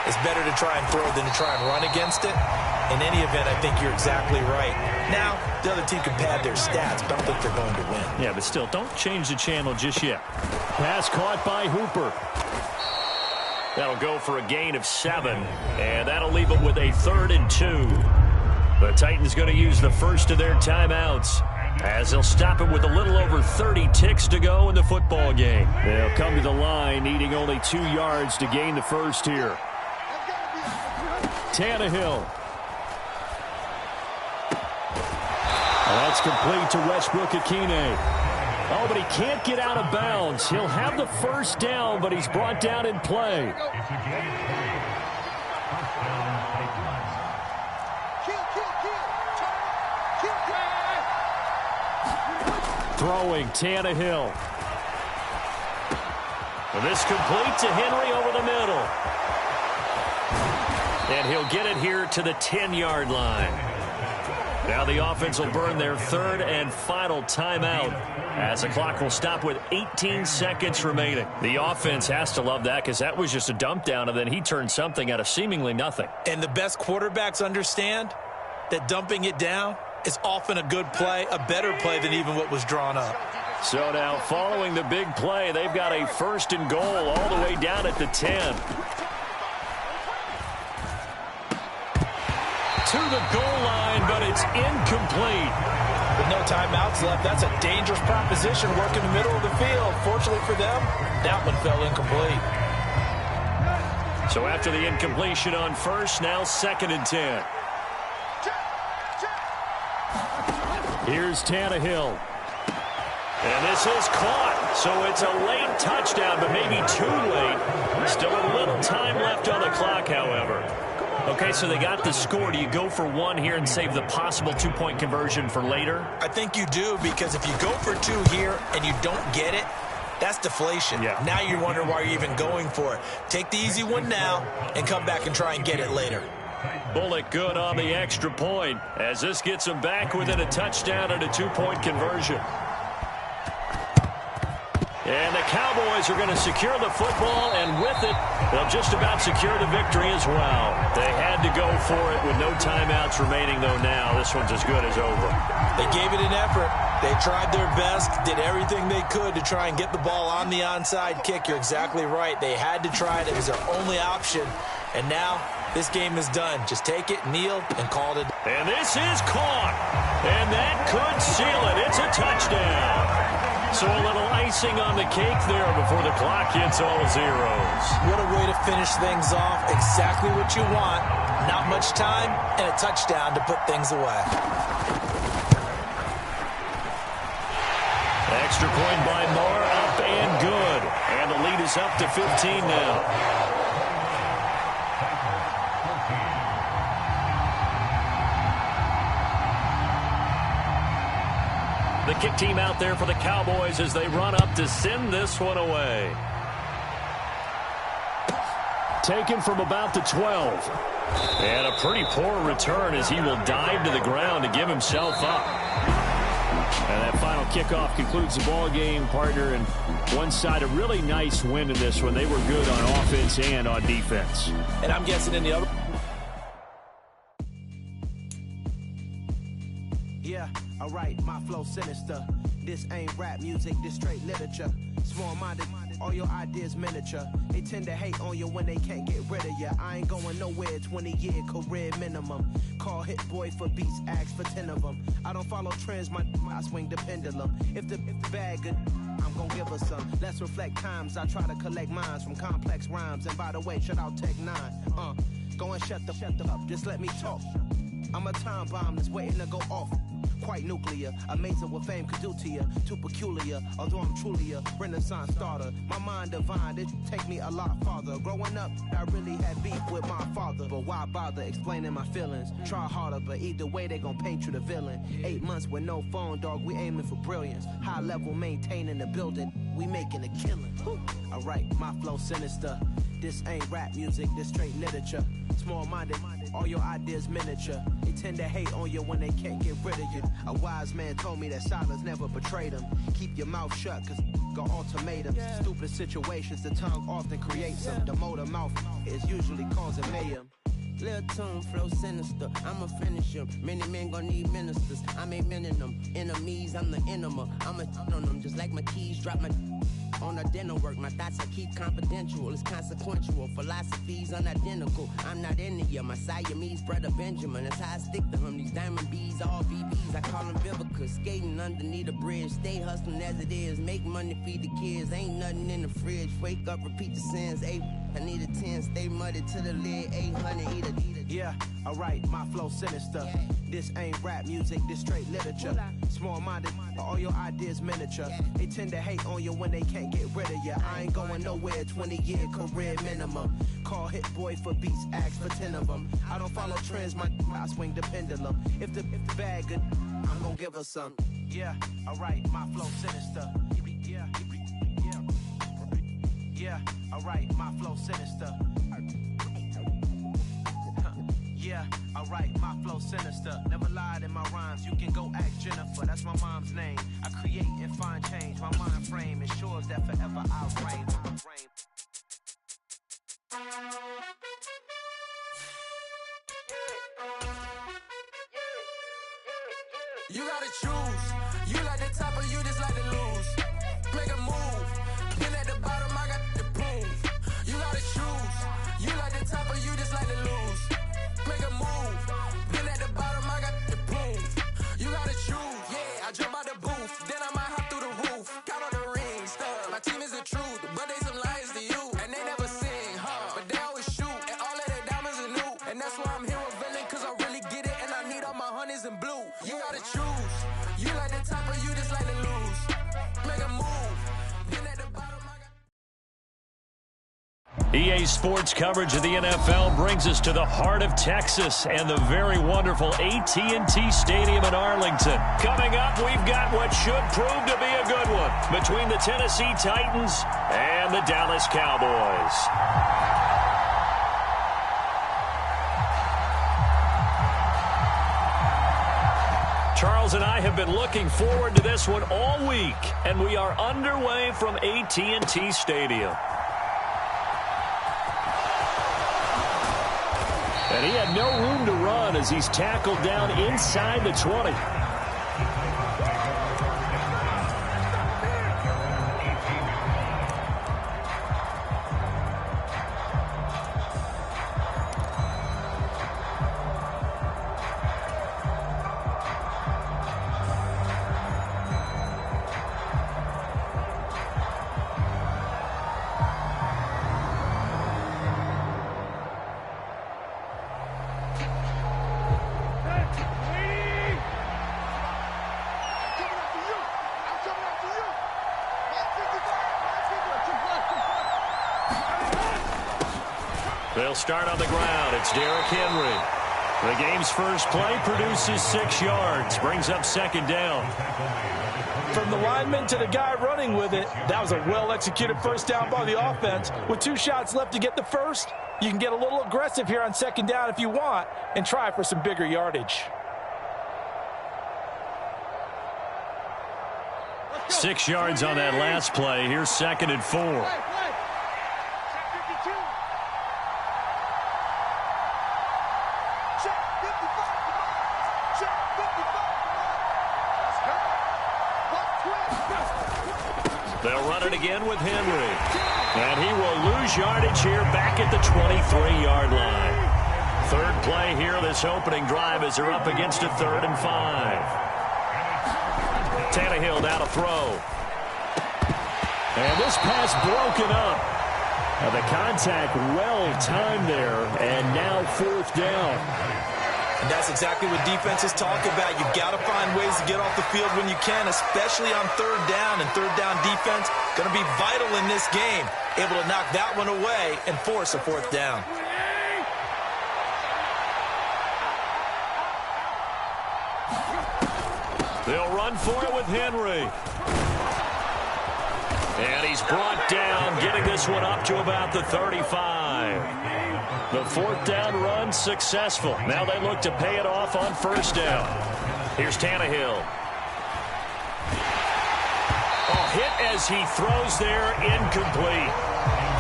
S2: it's better to try and throw than to try and run against it. In any event, I think you're exactly right. Now, the other team can pad their stats, but I don't think they're going to win.
S1: Yeah, but still, don't change the channel just yet.
S4: Pass caught by Hooper.
S1: That'll go for a gain of 7, and that'll leave it with a 3rd and 2. The Titans going to use the first of their timeouts as they'll stop it with a little over 30 ticks to go in the football game.
S4: They'll come to the line, needing only 2 yards to gain the first here. Tannehill. That's complete to Westbrook-Ikhine. Oh, but he can't get out of bounds. He'll have the first down, but he's brought down in play. Throwing, Tannehill.
S1: This complete to Henry over the middle. And he'll get it here to the 10-yard line. Now the offense will burn their 3rd and final timeout as the clock will stop with 18 seconds remaining. The offense has to love that because that was just a dump down, and then he turned something out of seemingly nothing.
S2: And the best quarterbacks understand that dumping it down is often a good play, a better play than even what was drawn up.
S4: So now following the big play, they've got a 1st and goal all the way down at the 10. To the goal line, but it's incomplete.
S2: With no timeouts left, that's a dangerous proposition working the middle of the field. Fortunately for them, that one fell incomplete.
S1: So after the incompletion on first, now 2nd and 10.
S4: Here's Tannehill.
S1: And this is caught. So it's a late touchdown, but maybe too late. Still a little time left on the clock, however. Okay, so they got the score. Do you go for 1 here and save the possible 2-point conversion for later?
S2: I think you do, because if you go for 2 here and you don't get it, that's deflation.
S1: Yeah.
S2: Now you wonder why you're even going for it. Take the easy one now and come back and try and get it later.
S1: Bullock good on the extra point as this gets them back within a touchdown and a 2-point conversion. And the Cowboys are going to secure the football, and with it, they'll just about secure the victory as well. They had to go for it with no timeouts remaining, though now this one's as good as over.
S2: They gave it an effort. They tried their best, did everything they could to try and get the ball on the onside kick. You're exactly right. They had to try it. It was their only option. And now this game is done. Just take it, kneel, and call it.
S1: And this is caught. And that could seal it. It's a touchdown. So a little icing on the cake there before the clock hits all zeros.
S2: What a way to finish things off. Exactly what you want. Not much time and a touchdown to put things away.
S1: Extra point by Moore, up and good. And the lead is up to 15 now. The kick team out there for the Cowboys as they run up to send this one away.
S4: Taken from about the 12.
S1: And a pretty poor return as he will dive to the ground to give himself up.
S4: And that final kickoff concludes the ball game, partner. And one side, a really nice win in this one. They were good on offense and on defense.
S2: And I'm guessing in the other.
S5: Yeah, alright, my flow sinister. This ain't rap music, this straight literature. Small-minded, all your ideas miniature. They tend to hate on you when they can't get rid of you. I ain't going nowhere, 20-year career minimum. Call hit boy for beats, ask for 10 of them. I don't follow trends, I swing the pendulum. If the bag good, I'm gonna give her some. Let's reflect times, I try to collect minds from complex rhymes. And by the way, shout out Tech 9. Go and shut the up, just let me talk. I'm a time bomb that's waiting to go off. Quite nuclear, amazing what fame could do to you. Too peculiar, although I'm truly a Renaissance starter. My mind divine, it take me a lot farther. Growing up, I really had beef with my father. But why bother explaining my feelings? Try harder, but either way they gon' paint you the villain. 8 months with no phone, dog, we aiming for brilliance. High level maintaining the building, we making a killing. Alright, my flow sinister. This ain't rap music, this straight literature. Small-minded, all your ideas miniature. They tend to hate on you when they can't get rid of you. A wise man told me that silence never betrayed him. Keep your mouth shut, cause got ultimatums. Stupid situations, the tongue often creates them. The motor mouth is usually causing mayhem. Lil' tune, flow sinister, I'ma finish him. Many men gon' need ministers, I ain't mending them. Enemies, I'm the enema, I'ma on them. Just like my keys, drop my on a dinner work. My thoughts I keep confidential, it's consequential. Philosophies unidentical, I'm not into you. My Siamese brother Benjamin, that's how I stick to him. These diamond bees, all BBs, I call them Vivica. Skating underneath a bridge, stay hustling as it is. Make money, feed the kids, ain't nothing in the fridge. Wake up, repeat the sins, I need a 10, stay muddy to the lid, 800, eat a. Yeah, alright, my flow sinister. This ain't rap music, this straight literature. Small-minded, all your ideas miniature. They tend to hate on you when they can't get rid of you. I ain't going nowhere, 20-year career minimum. Call hit boy for beats, ask for 10 of them. I don't follow trends, I swing the pendulum. If the bag good, I'm gonna give her some. Yeah, alright, my flow sinister. Yeah, alright, my flow sinister. Yeah, alright, my flow sinister. Never lied in my rhymes, you can go ask Jennifer. That's my mom's name. I create and find change. My mind frame ensures that forever I'll reign.
S6: You gotta choose. You like the top or you just like to lose. Make a move. Pin at the bottom, I got the proof. You gotta choose. You like the top or you just like to lose. Make a move. Pin at the bottom, I got the proof. You gotta choose. Yeah, I jump out the booth. Then I might hop through the roof. Count on the rings. Stuff. My team is the truth, but they some liars to you. And they never sing, but they always shoot. And all of their diamonds are new. And that's why I'm here revealing, cause I really get it. And I need all my honeys in blue. You gotta choose. You like the top or you just like to lose. Make a move. Pin at the bottom, I got.
S1: EA Sports coverage of the NFL brings us to the heart of Texas and the very wonderful AT&T Stadium in Arlington. Coming up, we've got what should prove to be a good one between the Tennessee Titans and the Dallas Cowboys. Charles and I have been looking forward to this one all week, and we are underway from AT&T Stadium. And he had no room to run as he's tackled down inside the 20. They'll start on the ground. It's Derrick Henry.
S4: The game's first play produces 6 yards, brings up second down.
S2: From the lineman to the guy running with it, that was a well-executed first down by the offense. With 2 shots left to get the first, you can get a little aggressive here on second down if you want and try for some bigger yardage.
S4: 6 yards on that last play. Here's 2nd and 4. They'll run it again with Henry. And he will lose yardage here back at the 23-yard line. Third play here this opening drive as they're up against a 3rd and 5. Tannehill now to throw. And this pass broken up. The contact well timed there, and now 4th down.
S2: And that's exactly what defenses talk about. You've got to find ways to get off the field when you can, especially on 3rd down. And 3rd down defense going to be vital in this game. Able to knock that one away and force a 4th down.
S4: They'll run for it with Henry. And he's brought down, getting this one up to about the 35. The 4th down run successful. Now they look to pay it off on 1st down. Here's Tannehill. Oh, hit as he throws there, incomplete.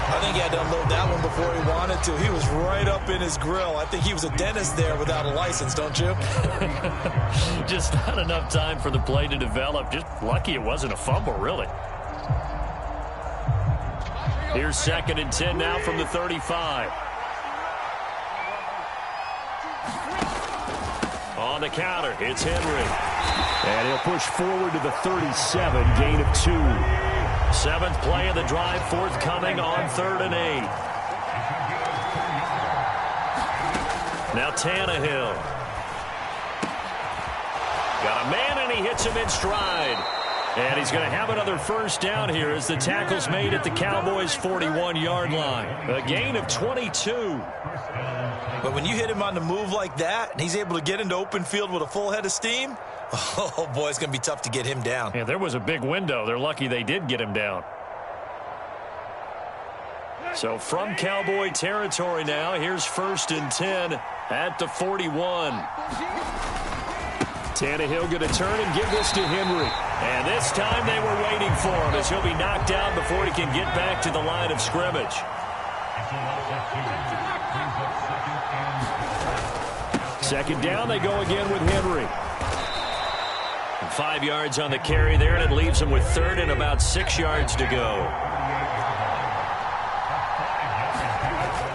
S2: I think he had to unload that one before he wanted to. He was right up in his grill. I think he was a dentist there without a license, don't you?
S4: Just not enough time for the play to develop. Just lucky it wasn't a fumble, really. Here's 2nd and 10 now from the 35. On the counter, it's Henry. And he'll push forward to the 37, gain of 2. 7th play of the drive, forthcoming on 3rd and 8. Now Tannehill. Got a man, and he hits him in stride. And he's going to have another 1st down here as the tackle's made at the Cowboys' 41-yard line. A gain of 22.
S2: But when you hit him on the move like that, and he's able to get into open field with a full head of steam, oh, boy, it's going to be tough to get him down.
S4: Yeah, there was a big window. They're lucky they did get him down. So from Cowboy territory now, here's 1st and 10 at the 41. Tannehill going to turn and give this to Henry. And this time they were waiting for him as he'll be knocked down before he can get back to the line of scrimmage. Second down, they go again with Henry. 5 yards on the carry there, and it leaves him with 3rd and about 6 yards to go.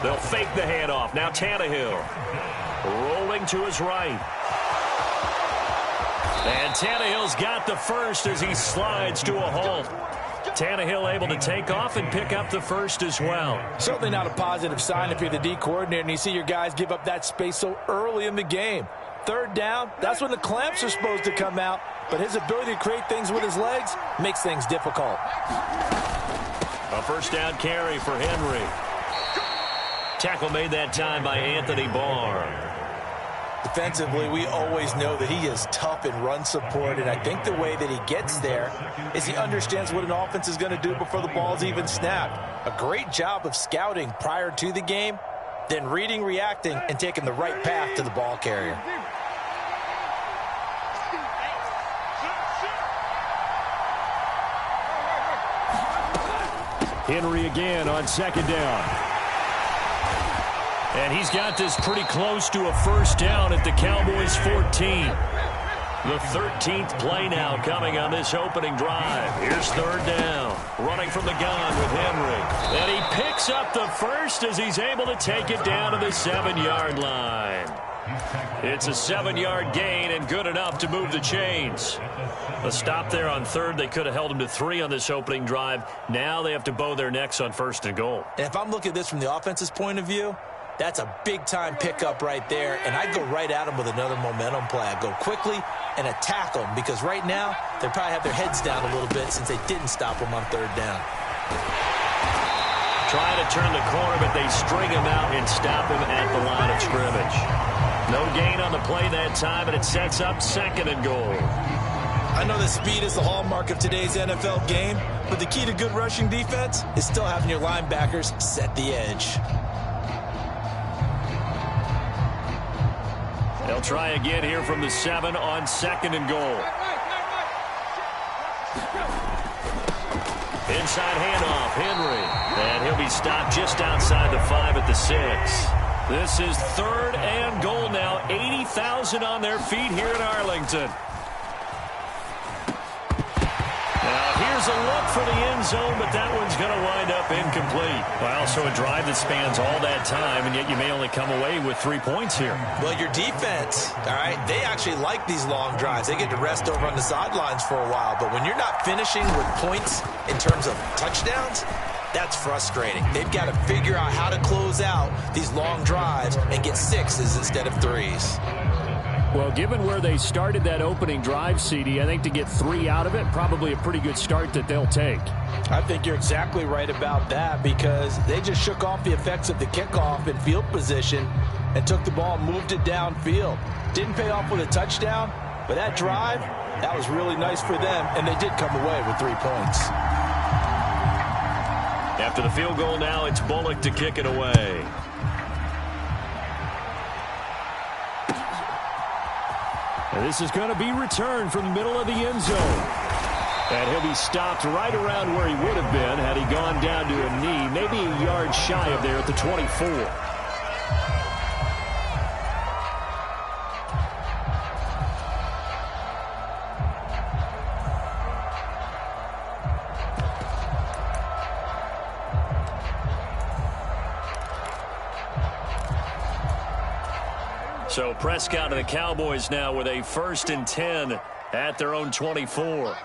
S4: They'll fake the handoff. Now Tannehill rolling to his right. And Tannehill's got the first as he slides to a halt. Tannehill able to take off and pick up the first as well.
S2: Certainly not a positive sign if you're the D coordinator and you see your guys give up that space so early in the game. 3rd down, that's when the clamps are supposed to come out, but his ability to create things with his legs makes things difficult.
S4: A 1st down carry for Henry. Tackle made that time by Anthony Barr.
S2: Defensively, we always know that he is tough in run support, and I think the way that he gets there is he understands what an offense is going to do before the ball's even snapped. A great job of scouting prior to the game, then reading, reacting, and taking the right path to the ball carrier.
S4: Henry again on 2nd down. And he's got this pretty close to a 1st down at the Cowboys' 14. The 13th play now coming on this opening drive. Here's 3rd down. Running from the gun with Henry. And he picks up the first as he's able to take it down to the 7-yard line. It's a 7-yard gain and good enough to move the chains. A stop there on 3rd. They could have held him to 3 on this opening drive. Now they have to bow their necks on 1st and goal.
S2: And if I'm looking at this from the offense's point of view, that's a big-time pickup right there, and I'd go right at him with another momentum play. I'd go quickly and attack them because right now they probably have their heads down a little bit since they didn't stop him on 3rd down.
S4: Trying to turn the corner, but they string him out and stop him at the line of scrimmage. No gain on the play that time, and it sets up 2nd and goal.
S2: I know that speed is the hallmark of today's NFL game, but the key to good rushing defense is still having your linebackers set the edge.
S4: They'll try again here from the 7 on 2nd and goal. Inside handoff, Henry. And he'll be stopped just outside the 5 at the 6. This is 3rd and goal now. 80,000 on their feet here in Arlington. Now here's a look for the end zone, but that one's going to wind up incomplete. Well, so a drive that spans all that time, and yet you may only come away with 3 points here.
S2: Well, your defense, all right, they actually like these long drives. They get to rest over on the sidelines for a while, but when you're not finishing with points in terms of touchdowns, that's frustrating. They've got to figure out how to close out these long drives and get 6s instead of 3s.
S4: Well, given where they started that opening drive, CD, I think to get 3 out of it, probably a pretty good start that they'll take.
S2: I think you're exactly right about that because they just shook off the effects of the kickoff in field position and took the ball and moved it downfield. Didn't pay off with a touchdown, but that drive, that was really nice for them, and they did come away with 3 points.
S4: After the field goal now, it's Bullock to kick it away. And this is going to be returned from the middle of the end zone. And he'll be stopped right around where he would have been had he gone down to a knee, maybe a yard shy of there at the 24. So Prescott and the Cowboys now with a 1st and 10 at their own 24.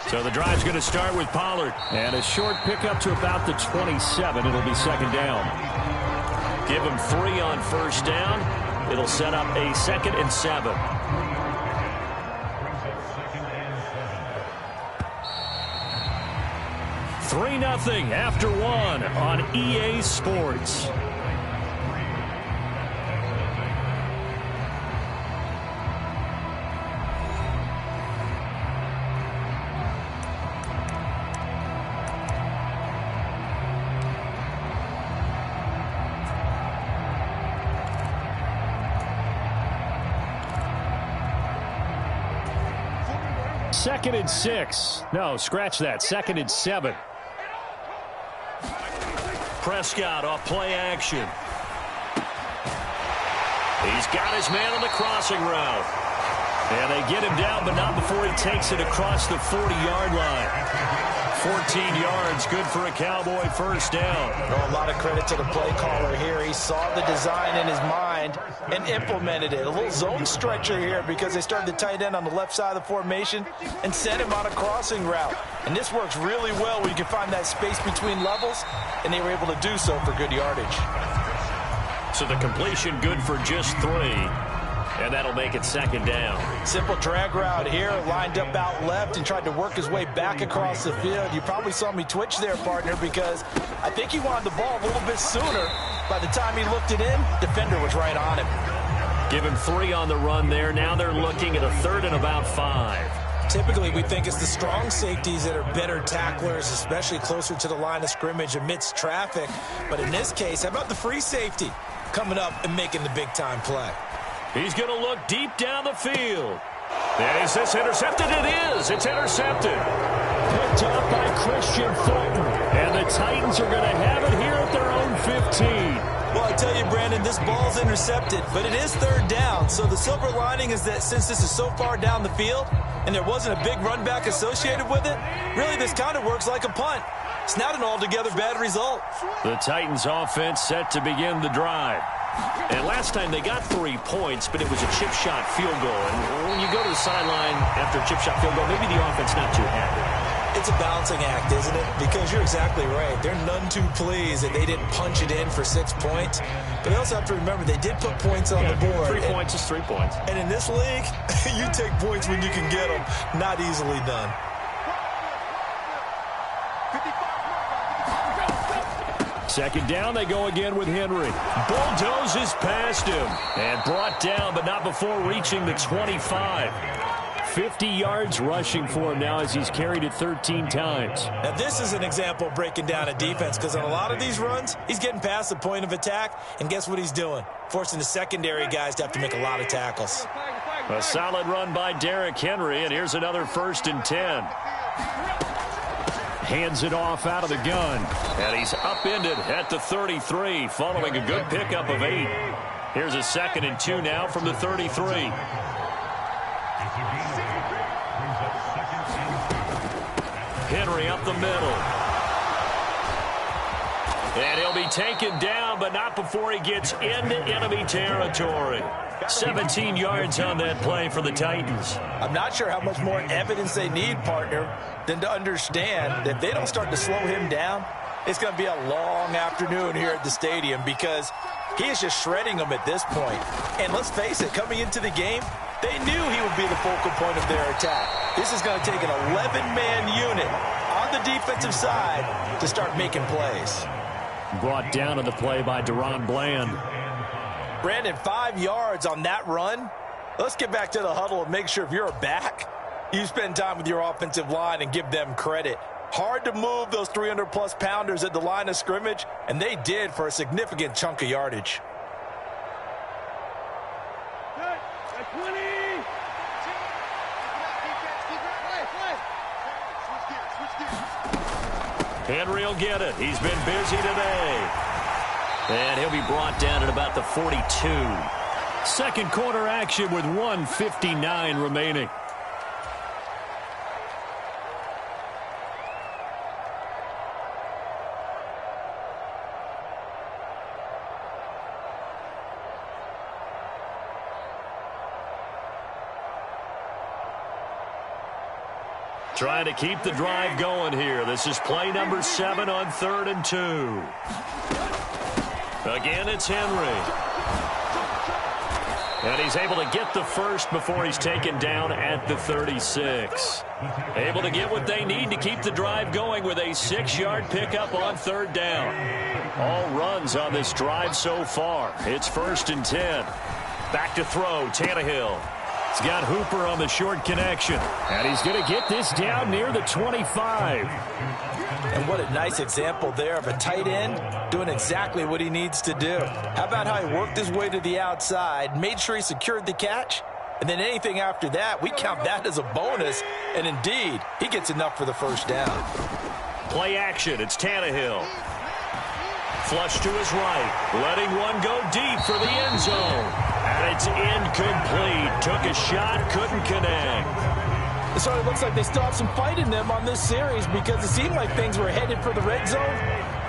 S4: So the drive's going to start with Pollard. And a short pickup to about the 27. It'll be 2nd down. Give him 3 on 1st down. It'll set up a 2nd and 7. Three 3-0 after 1 on EA Sports. Second and 6. No, scratch that. 2nd and 7. Prescott off play action. He's got his man on the crossing route. And they get him down, but not before he takes it across the 40-yard line. 14 yards, good for a Cowboy 1st down.
S2: A lot of credit to the play caller here. He saw the design in his mind and implemented it. A little zone stretcher here because they started the tight end on the left side of the formation and sent him on a crossing route. And this works really well where you can find that space between levels, and they were able to do so for good yardage.
S4: So the completion good for just 3. And that'll make it 2nd down.
S2: Simple drag route here, lined up out left and tried to work his way back across the field. You probably saw me twitch there, partner, because I think he wanted the ball a little bit sooner. By the time he looked it in, defender was right on him.
S4: Give him 3 on the run there. Now they're looking at a 3rd and about 5.
S2: Typically, we think it's the strong safeties that are better tacklers, especially closer to the line of scrimmage amidst traffic. But in this case, how about the free safety coming up and making the big-time play?
S4: He's going to look deep down the field. And is this intercepted? It is. It's intercepted. Picked up by Christian Fulton. And the Titans are going to have it here at their own 15.
S2: Well, I tell you, Brandon, this ball's intercepted, but it is 3rd down. So the silver lining is that since this is so far down the field and there wasn't a big run back associated with it, really this kind of works like a punt. It's not an altogether bad result.
S4: The Titans offense set to begin the drive. And last time they got 3 points, but it was a chip shot field goal. And when you go to the sideline after a chip shot field goal, maybe the offense not too happy.
S2: It's a balancing act, isn't it? Because you're exactly right. They're none too pleased that they didn't punch it in for 6 points. But they also have to remember they did put points on the board.
S4: 3 points is 3 points.
S2: And in this league, you take points when you can get them. Not easily done.
S4: Second down, they go again with Henry.
S1: Bulldozes past him. And brought down, but not before reaching the 25.
S4: 50 yards rushing for him now as he's carried it 13 times.
S2: Now, this is an example of breaking down a defense because on a lot of these runs, he's getting past the point of attack, and guess what he's doing? Forcing the secondary guys to have to make a lot of tackles.
S1: A solid run by Derrick Henry, and here's another 1st and 10.
S4: Hands it off out of the gun.
S1: And he's upended at the 33 following a good pickup of 8. Here's a 2nd and 2 now from the 33. Henry up the middle. And he'll be taken down, but not before he gets into enemy territory. 17 yards on that play for the Titans.
S2: I'm not sure how much more evidence they need, partner, than to understand that if they don't start to slow him down, it's going to be a long afternoon here at the stadium because he is just shredding them at this point. And let's face it, coming into the game, they knew he would be the focal point of their attack. This is going to take an 11-man unit on the defensive side to start making plays.
S4: Brought down on the play by Deron Bland.
S2: Brandon, 5 yards on that run. Let's get back to the huddle and make sure if you're a back, you spend time with your offensive line and give them credit. Hard to move those 300-plus pounders at the line of scrimmage, and they did for a significant chunk of yardage.
S1: Henry will get it. He's been busy today. And he'll be brought down at about the 42.
S4: Second quarter action with 1:59 remaining.
S1: Trying to keep the drive going here. This is play number 7 on 3rd and 2. Again, it's Henry. And he's able to get the first before he's taken down at the 36. Able to get what they need to keep the drive going with a 6-yard pickup on 3rd down. All runs on this drive so far. It's 1st and 10. Back to throw, Tannehill.
S4: He's got Hooper on the short connection. And he's going to get this down near the 25.
S2: And what a nice example there of a tight end doing exactly what he needs to do. How about how he worked his way to the outside, made sure he secured the catch, and then anything after that, we count that as a bonus. And indeed, he gets enough for the 1st down.
S1: Play action. It's Tannehill. Flush to his right. Letting one go deep for the end zone. And it's incomplete. Took a shot, couldn't connect.
S2: So it looks like they still have some fight in them on this series because it seemed like things were headed for the red zone.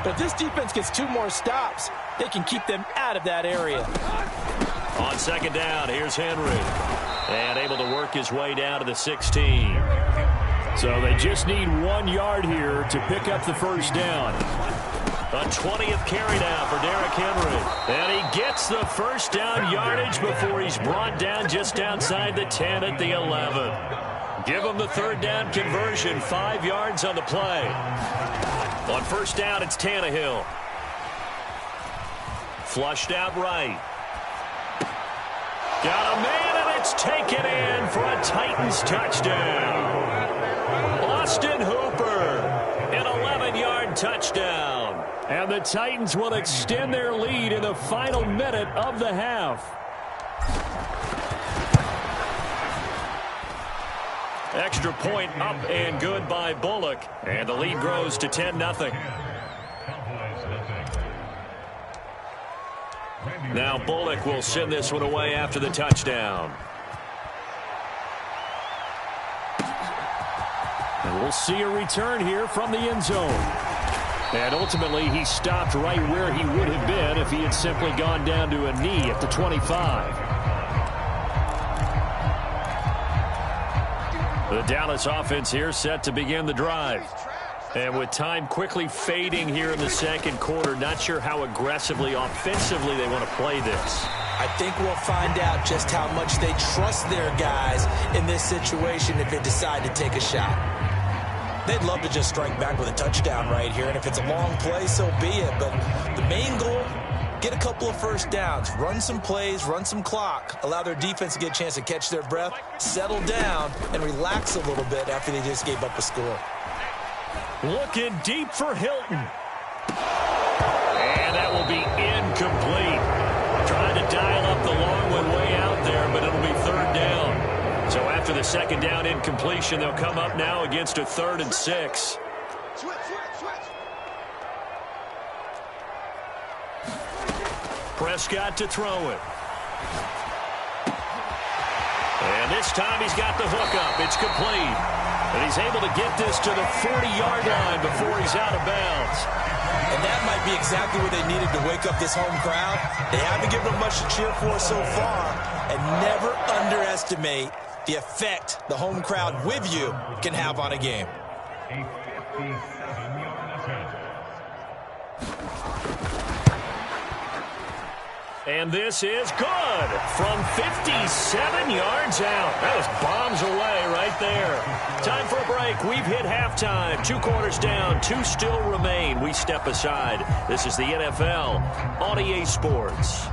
S2: But if this defense gets 2 more stops, they can keep them out of that area.
S1: On 2nd down, here's Henry. And able to work his way down to the 16.
S4: So they just need 1 yard here to pick up the 1st down.
S1: A 20th carry now for Derrick Henry. And he gets the 1st down yardage before he's brought down just outside the 10 at the 11. Give him the 3rd down conversion, 5 yards on the play. On 1st down, it's Tannehill. Flushed out right. Got a man, and it's taken in for a Titans touchdown. Austin Hooper, an 11-yard touchdown.
S4: And the Titans will extend their lead in the final minute of the half.
S1: Extra point up and good by Bullock. And the lead grows to 10-0. Now Bullock will send this one away after the touchdown.
S4: And we'll see a return here from the end zone. And ultimately, he stopped right where he would have been if he had simply gone down to a knee at the 25.
S1: The Dallas offense here set to begin the drive. And with time quickly fading here in the 2nd quarter, not sure how aggressively, offensively they want to play this.
S2: I think we'll find out just how much they trust their guys in this situation if they decide to take a shot. They'd love to just strike back with a touchdown right here, and if it's a long play, so be it. But the main goal, get a couple of first downs, run some plays, run some clock, allow their defense to get a chance to catch their breath, settle down, and relax a little bit after they just gave up a score.
S4: Looking deep for Hilton. And that will be incomplete. Trying to dial up the long one way out there, but it'll be third down. So after the second down incompletion, they'll come up now against a 3rd and 6. Prescott to throw it. And this time he's got the hook up. It's complete. And he's able to get this to the 40-yard line before he's out of bounds.
S2: And that might be exactly what they needed to wake up this home crowd. They haven't given them much to cheer for so far. And never underestimate the effect the home crowd with you can have on a game.
S4: And this is good from 57 yards out. That was bombs away right there. Time for a break. We've hit halftime. 2 quarters down. 2 still remain. We step aside. This is the NFL on EA Sports.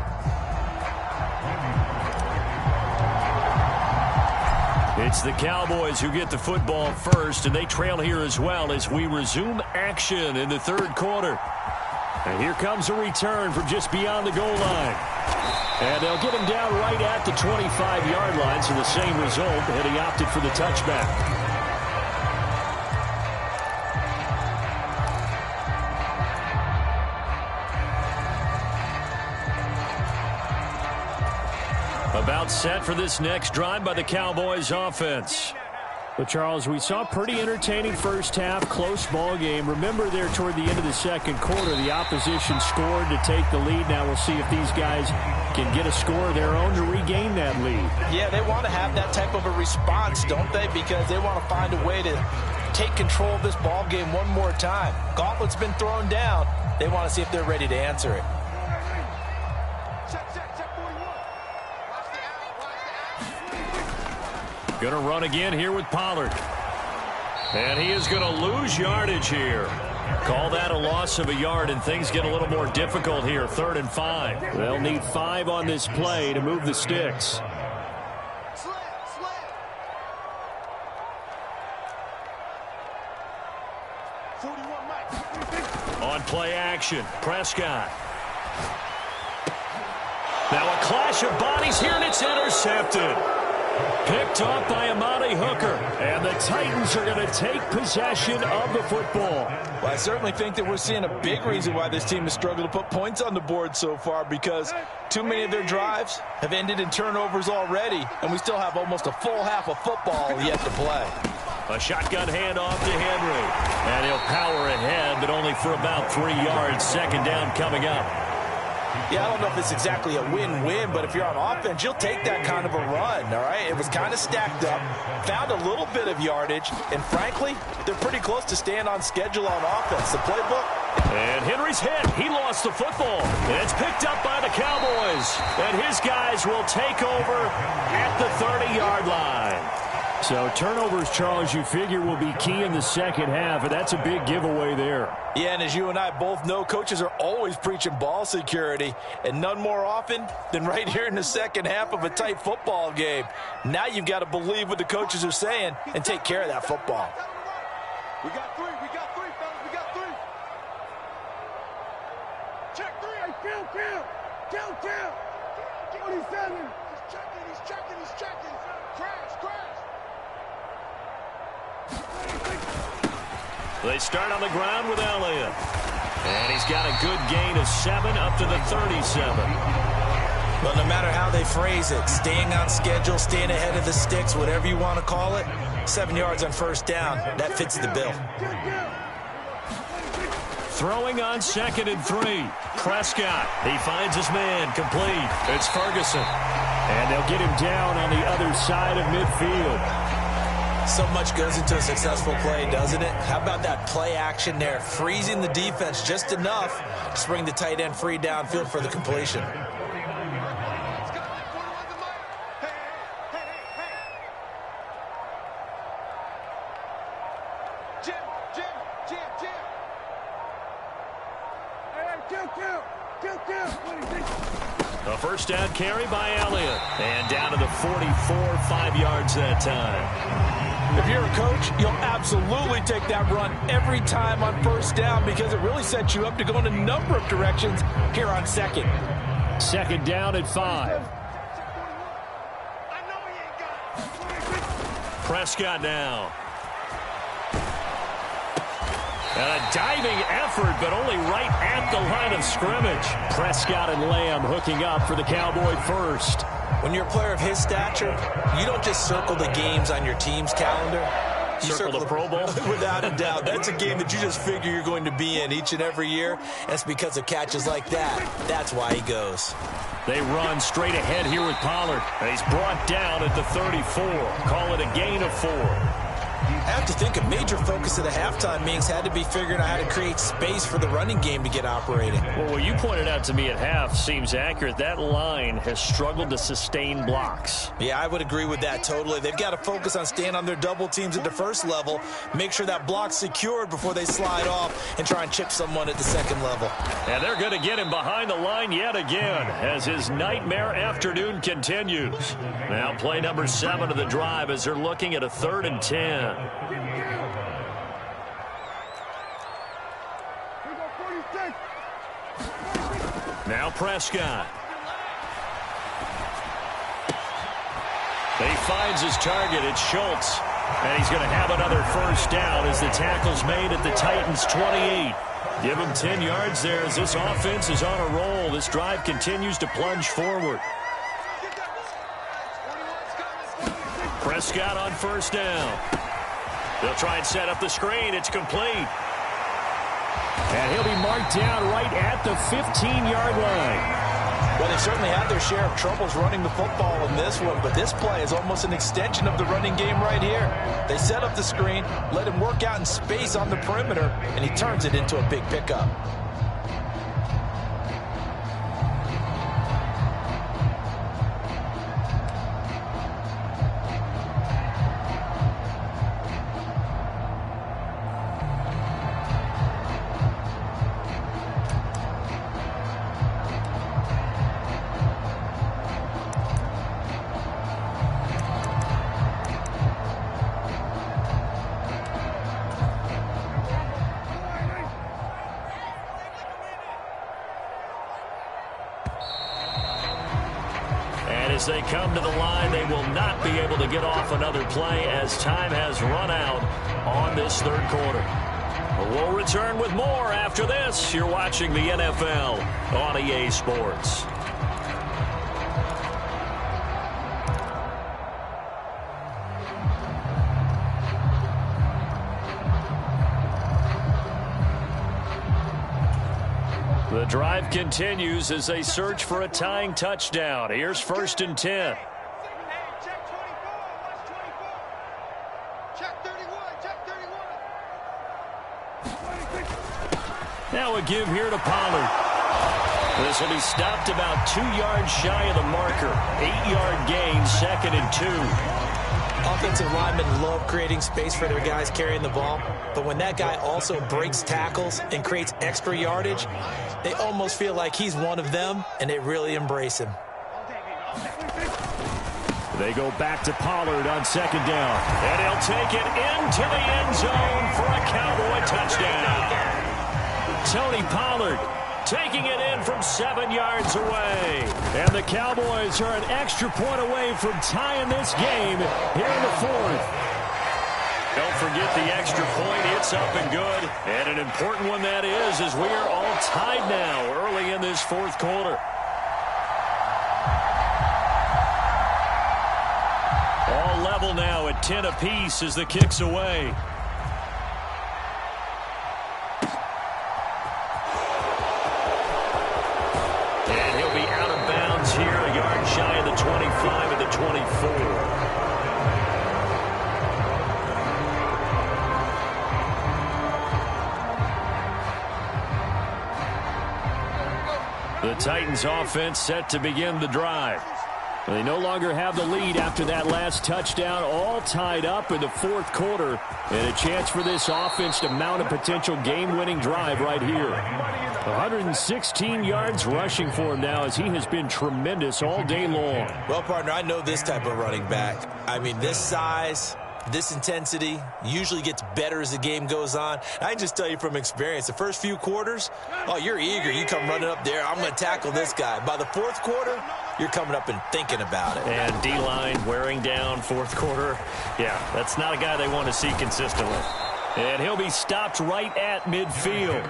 S4: It's the Cowboys who get the football first, and they trail here as well as we resume action in the 3rd quarter. And here comes a return from just beyond the goal line. And they'll get him down right at the 25-yard line, so the same result, and he opted for the touchback. About set for this next drive by the Cowboys offense. But, Charles, we saw a pretty entertaining first half, close ball game. Remember there toward the end of the second quarter, the opposition scored to take the lead. Now we'll see if these guys can get a score of their own to regain that lead.
S2: Yeah, they want to have that type of a response, don't they? Because they want to find a way to take control of this ball game one more time. Gauntlet's been thrown down. They want to see if they're ready to answer it.
S4: Going to run again here with Pollard. And he is going to lose yardage here. Call that a loss of a yard, and things get a little more difficult here. 3rd and 5. They'll need 5 on this play to move the sticks. On play action, Prescott. Now a clash of bodies here, and it's intercepted. Picked off by Amani Hooker. And the Titans are going to take possession of the football.
S2: Well, I certainly think that we're seeing a big reason why this team has struggled to put points on the board so far, because too many of their drives have ended in turnovers already, and we still have almost a full half of football yet to play.
S4: A shotgun handoff to Henry. And he'll power ahead, but only for about 3 yards. 2nd down coming up.
S2: Yeah, I don't know if it's exactly a win-win, but if you're on offense, you'll take that kind of a run, all right? It was kind of stacked up, found a little bit of yardage, and frankly, they're pretty close to staying on schedule on offense. The playbook.
S4: And Henry's hit. He lost the football. And it's picked up by the Cowboys. And his guys will take over at the 30-yard line. So turnovers, Charles, you figure will be key in the second half, and that's a big giveaway there.
S2: Yeah, and as you and I both know, coaches are always preaching ball security, and none more often than right here in the second half of a tight football game. Now you've got to believe what the coaches are saying and take care of that football.
S3: We got 3, fellas, we got 3. Check 3. Hey, count. 27. He's checking. Crash.
S4: They start on the ground with Elliott. And he's got a good gain of 7 up to the 37.
S2: But no matter how they phrase it, staying on schedule, staying ahead of the sticks, whatever you want to call it, 7 yards on first down, that fits the bill.
S4: Throwing on 2nd and 3. Prescott. He finds his man. Complete. It's Ferguson. And they'll get him down on the other side of midfield.
S2: So much goes into a successful play, doesn't it? How about that play action there? Freezing the defense just enough to bring the tight end free downfield for the completion.
S3: Jim,
S1: first down carry by Elliott. And down to the 44, 5 yards that time.
S2: If you're a coach, you'll absolutely take that run every time on first down because it really sets you up to go in a number of directions here on second.
S4: Second down at 5.
S1: Prescott now. And a diving effort, but only right at the line of scrimmage. Prescott and Lamb hooking up for the Cowboy first.
S2: When you're a player of his stature, you don't just circle the games on your team's calendar. You
S1: circle the Pro Bowl?
S2: Without a doubt. That's a game that you just figure you're going to be in each and every year. That's because of catches like that. That's why he goes.
S1: They run straight ahead here with Pollard. And he's brought down at the 34. Call it a gain of 4.
S2: I have to think a major focus of the halftime meetings had to be figuring out how to create space for the running game to get operating.
S4: Well, what you pointed out to me at half seems accurate. That line has struggled to sustain blocks.
S2: Yeah, I would agree with that totally. They've got to focus on staying on their double teams at the first level, make sure that block's secured before they slide off and try and chip someone at the second level.
S4: And they're going to get him behind the line yet again as his nightmare afternoon continues. Now play number 7 of the drive as they're looking at a 3rd and 10. Now Prescott. He finds his target. It's Schultz. And he's going to have another first down as the tackle's made at the Titans' 28. Give him 10 yards there as this offense is on a roll. This drive continues to plunge forward. Prescott on first down. They'll try and set up the screen. It's complete. And he'll be marked down right at the 15-yard line.
S2: Well, they certainly had their share of troubles running the football in this one, but this play is almost an extension of the running game right here. They set up the screen, let him work out in space on the perimeter, and he turns it into a big pickup.
S4: As they come to the line, they will not be able to get off another play as time has run out on this 3rd quarter. We'll return with more after this. You're watching the NFL on EA Sports. The drive continues as they search for a tying touchdown. Here's 1st and 10.
S3: Check 24. Watch 24. Check 31. Check 31.
S4: Now a give here to Pollard. This will be stopped about 2 yards shy of the marker. 8-yard gain, 2nd and 2.
S2: Offensive linemen love creating space for their guys carrying the ball, but when that guy also breaks tackles and creates extra yardage, they almost feel like he's one of them, and they really embrace him.
S4: They go back to Pollard on 2nd down. And he'll take it into the end zone for a Cowboy touchdown. Tony Pollard taking it in from 7 yards away. And the Cowboys are an extra point away from tying this game here in the 4th. Don't forget the extra point. It's up and good. And an important one that is, as we are all tied now early in this 4th quarter. All level now at 10 apiece as the kick's away. And he'll be out of bounds here, a yard shy of the 25 at the 24. The Titans offense set to begin the drive. They no longer have the lead after that last touchdown, all tied up in the 4th quarter, and a chance for this offense to mount a potential game-winning drive right here. 116 yards rushing for him now as he has been tremendous all day long.
S2: Well, partner, I know this type of running back. I mean, this size, this intensity usually gets better as the game goes on. I can just tell you from experience, the first few quarters, oh, you're eager. You come running up there, I'm going to tackle this guy. By the fourth quarter, you're coming up and thinking about it.
S4: And D-line wearing down fourth quarter. Yeah, that's not a guy they want to see consistently. And he'll be stopped right at midfield.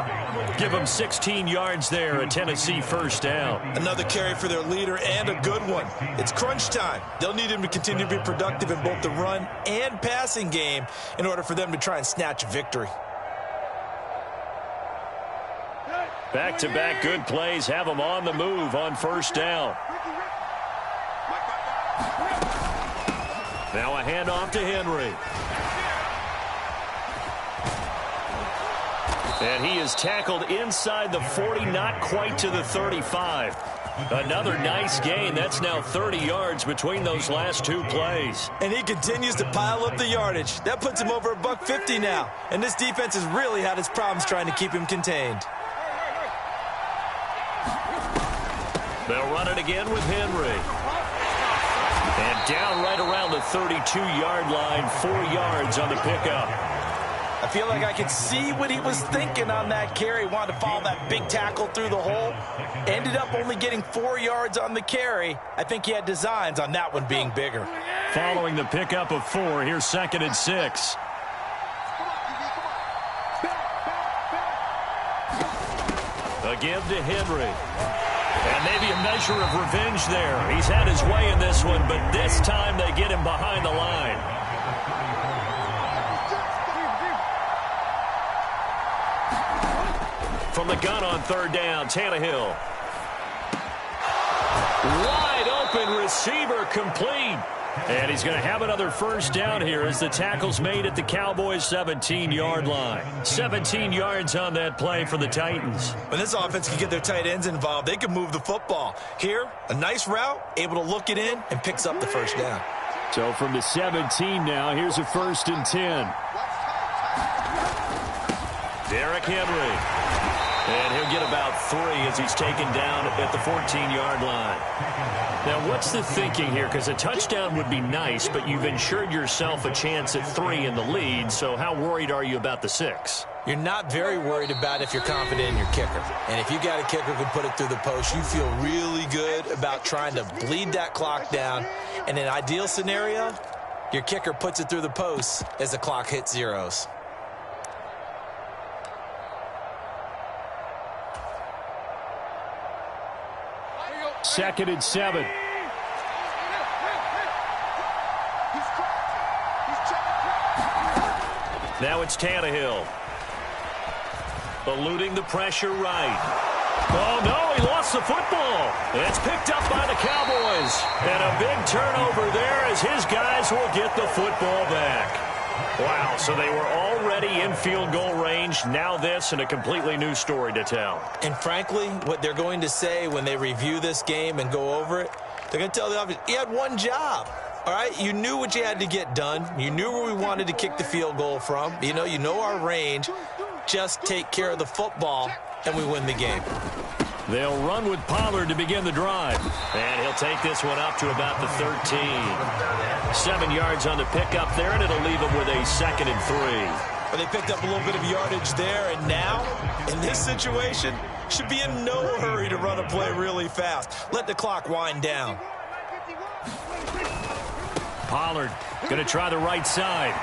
S4: Give him 16 yards there, a Tennessee first down.
S2: Another carry for their leader and a good one. It's crunch time. They'll need him to continue to be productive in both the run and passing game in order for them to try and snatch a victory.
S4: Back-to-back good plays have them on the move on first down. Now a handoff to Henry. And he is tackled inside the 40, not quite to the 35. Another nice gain. That's now 30 yards between those last two plays.
S2: And he continues to pile up the yardage. That puts him over $150 now. And this defense has really had its problems trying to keep him contained.
S4: They'll run it again with Henry. And down right around the 32-yard line, 4 yards on the pickup.
S2: I feel like I could see what he was thinking on that carry. Wanted to follow that big tackle through the hole. Ended up only getting 4 yards on the carry. I think he had designs on that one being bigger.
S4: Following the pickup of 4, here's 2nd and 6. A give to Henry. And maybe a measure of revenge there. He's had his way in this one, but this time they get him behind the line. From the gun on third down, Tannehill. Wide open receiver complete. And he's going to have another first down here as the tackle's made at the Cowboys' 17-yard line. 17 yards on that play for the Titans.
S2: When this offense can get their tight ends involved, they can move the football. Here, a nice route, able to look it in, and picks up the first down.
S4: So from the 17 now, here's a 1st and 10. Derrick Henry. And he'll get about 3 as he's taken down at the 14-yard line. Now, what's the thinking here? Because a touchdown would be nice, but you've ensured yourself a chance at 3 in the lead, so how worried are you about the 6?
S2: You're not very worried about if you're confident in your kicker. And if you got a kicker who can put it through the post, you feel really good about trying to bleed that clock down. In an ideal scenario, your kicker puts it through the post as the clock hits zeros.
S4: Second and 7. Now it's Tannehill. Eluding the pressure right. Oh, no, he lost the football. It's picked up by the Cowboys. And a big turnover there as his guys will get the football back. Wow, so they were already in field goal range. Now this and a completely new story to tell.
S2: And frankly, what they're going to say when they review this game and go over it, they're going to tell the offense, he had one job. All right, you knew what you had to get done. You knew where we wanted to kick the field goal from. You know our range. Just take care of the football, and we win the game.
S4: They'll run with Pollard to begin the drive. And he'll take this one up to about the 13. 7 yards on the pickup there, and it'll leave him with a 2nd and 3.
S2: But they picked up a little bit of yardage there, and now, in this situation, should be in no hurry to run a play really fast. Let the clock wind down.
S4: Pollard going to try the right side.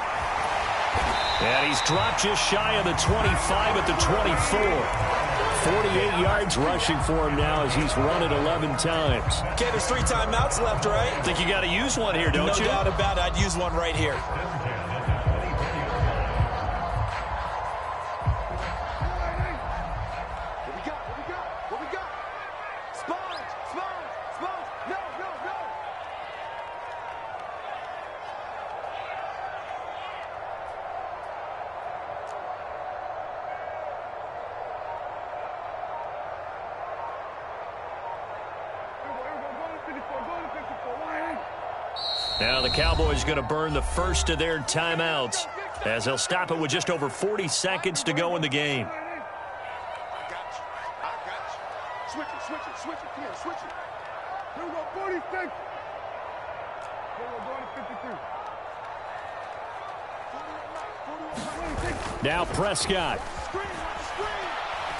S4: And he's dropped just shy of the 25 at the 24. 48 yards rushing for him now as he's run it 11 times.
S2: Okay, there's 3 timeouts left, right?
S4: I think you got to use one here, don't you?
S2: No doubt about it. I'd use one right here.
S3: What we got? Sponge! No!
S4: Now the Cowboys going to burn the first of their timeouts as they'll stop it with just over 40 seconds to go in the game.
S3: switch it. Here we go, 46. Here we go, going to 53. 41,
S4: Now Prescott.
S3: screen, watch the screen.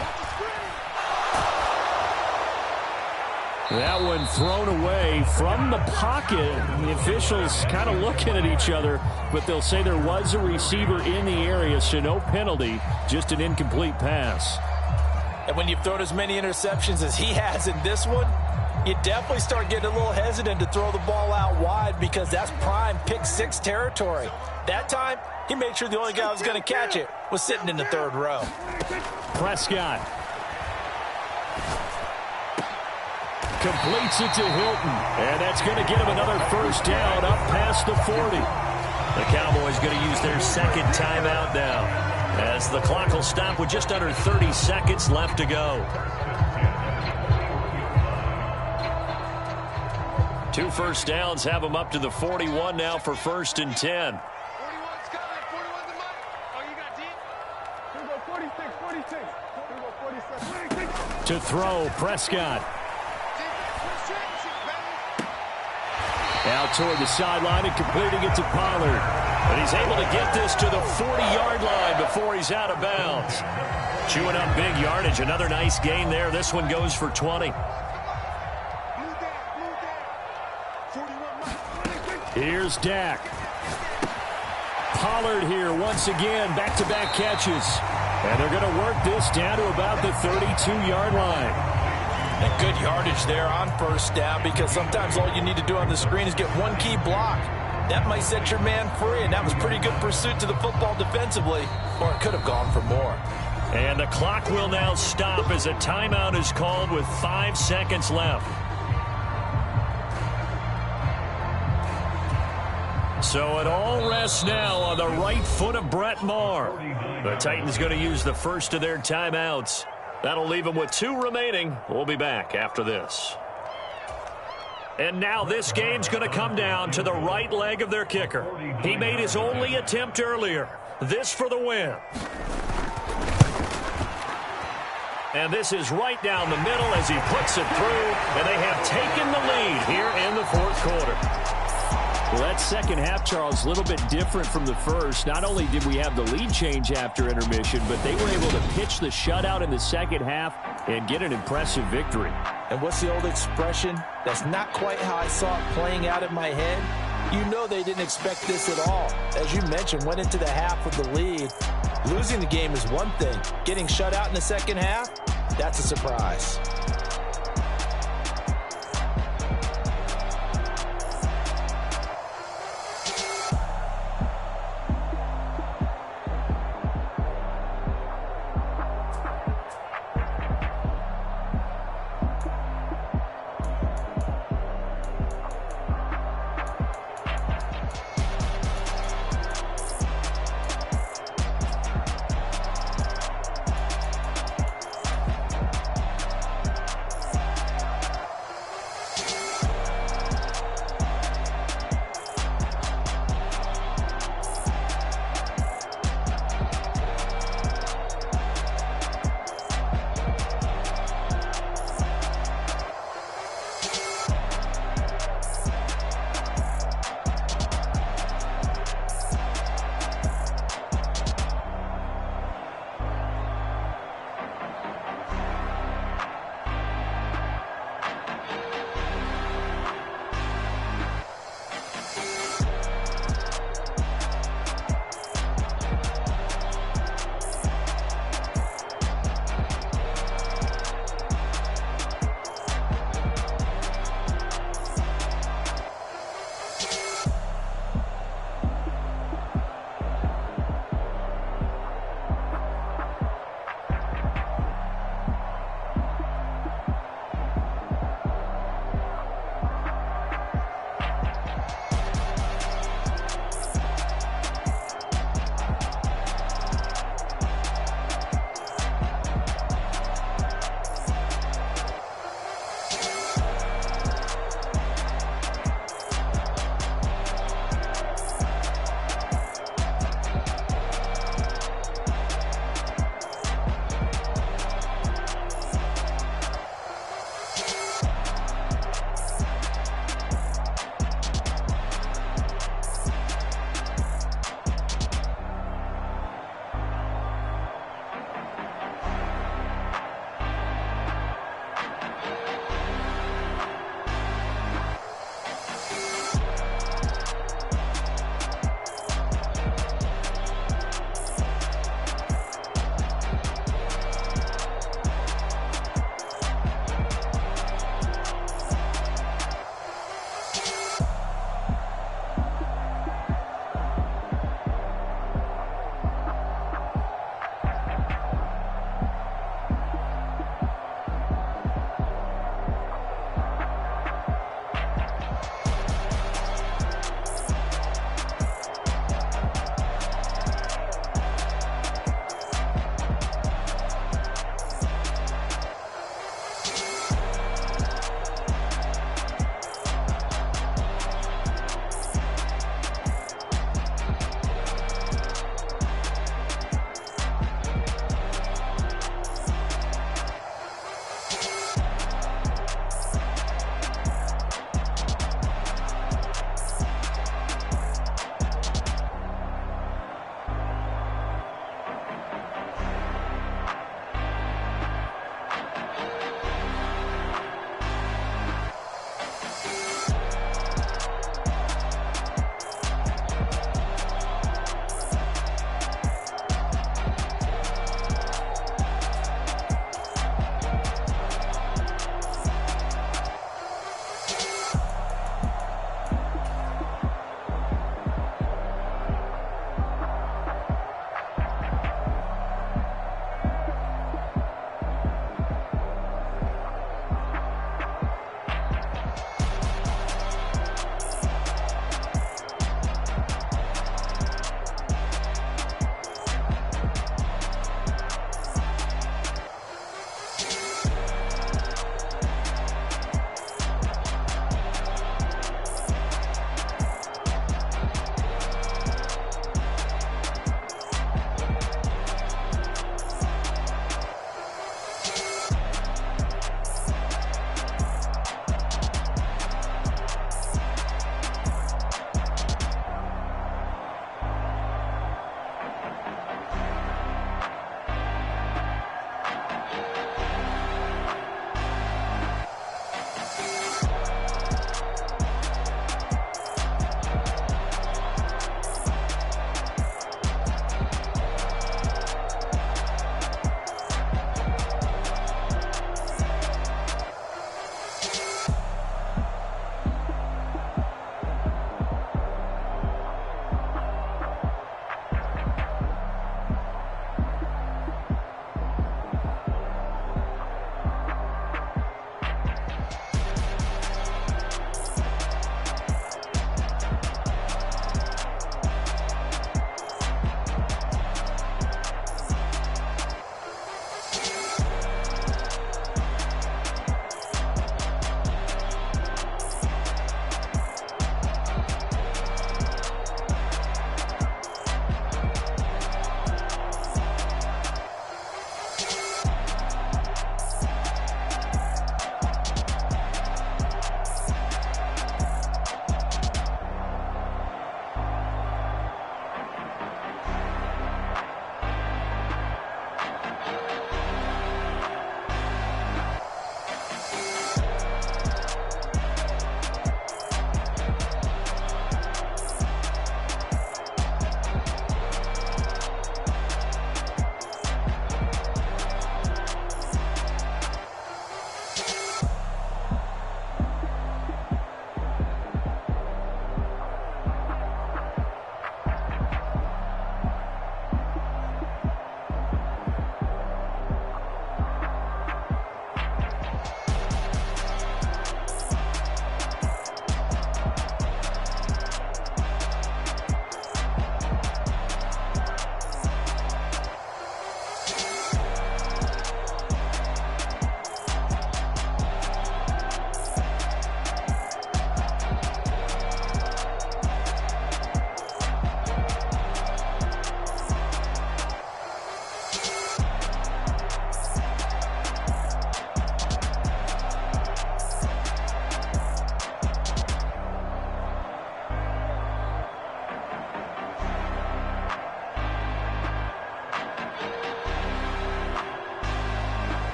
S3: Watch the screen.
S4: That one thrown away from the pocket. The officials kind of looking at each other, but they'll say there was a receiver in the area, so no penalty, just an incomplete pass.
S2: And when you've thrown as many interceptions as he has in this one, you definitely start getting a little hesitant to throw the ball out wide because that's prime pick six territory. That time, he made sure the only guy who was going to catch it was sitting in the third row.
S4: Prescott completes it to Hilton, and that's going to get him another first down up past the 40.
S1: The Cowboys going to use their second timeout now, as the clock will stop with just under 30 seconds left to go. 2 first downs have them up to the 41 now for 1st and 10.
S3: 41's coming. 41's the mic. Oh, you got deep? Here we go, 46, 46. Here we go, 47, 46.
S4: To throw, Prescott. Out toward the sideline and completing it to Pollard.
S1: But he's able to get this to the 40-yard line before he's out of bounds. Chewing up big yardage. Another nice gain there. This one goes for 20.
S4: Here's Dak. Pollard here once again. Back-to-back catches. And they're going to work this down to about the 32-yard line.
S2: And good yardage there on first down because sometimes all you need to do on the screen is get one key block. That might set your man free, and that was pretty good pursuit to the football defensively, or it could have gone for more.
S1: And the clock will now stop as a timeout is called with 5 seconds left. So it all rests now on the right foot of Brett Maher. The Titans going to use the first of their timeouts. That'll leave them with 2 remaining. We'll be back after this. And now this game's going to come down to the right leg of their kicker. He made his only attempt earlier. This for the win. And this is right down the middle as he puts it through. And they have taken the lead here in the 4th quarter.
S4: Well, that second half, Charles, a little bit different from the first. Not only did we have the lead change after intermission, but they were able to pitch the shutout in the second half and get an impressive victory.
S2: And what's the old expression? That's not quite how I saw it playing out in my head. You know they didn't expect this at all. As you mentioned, went into the half with the lead. Losing the game is one thing. Getting shut out in the second half, that's a surprise.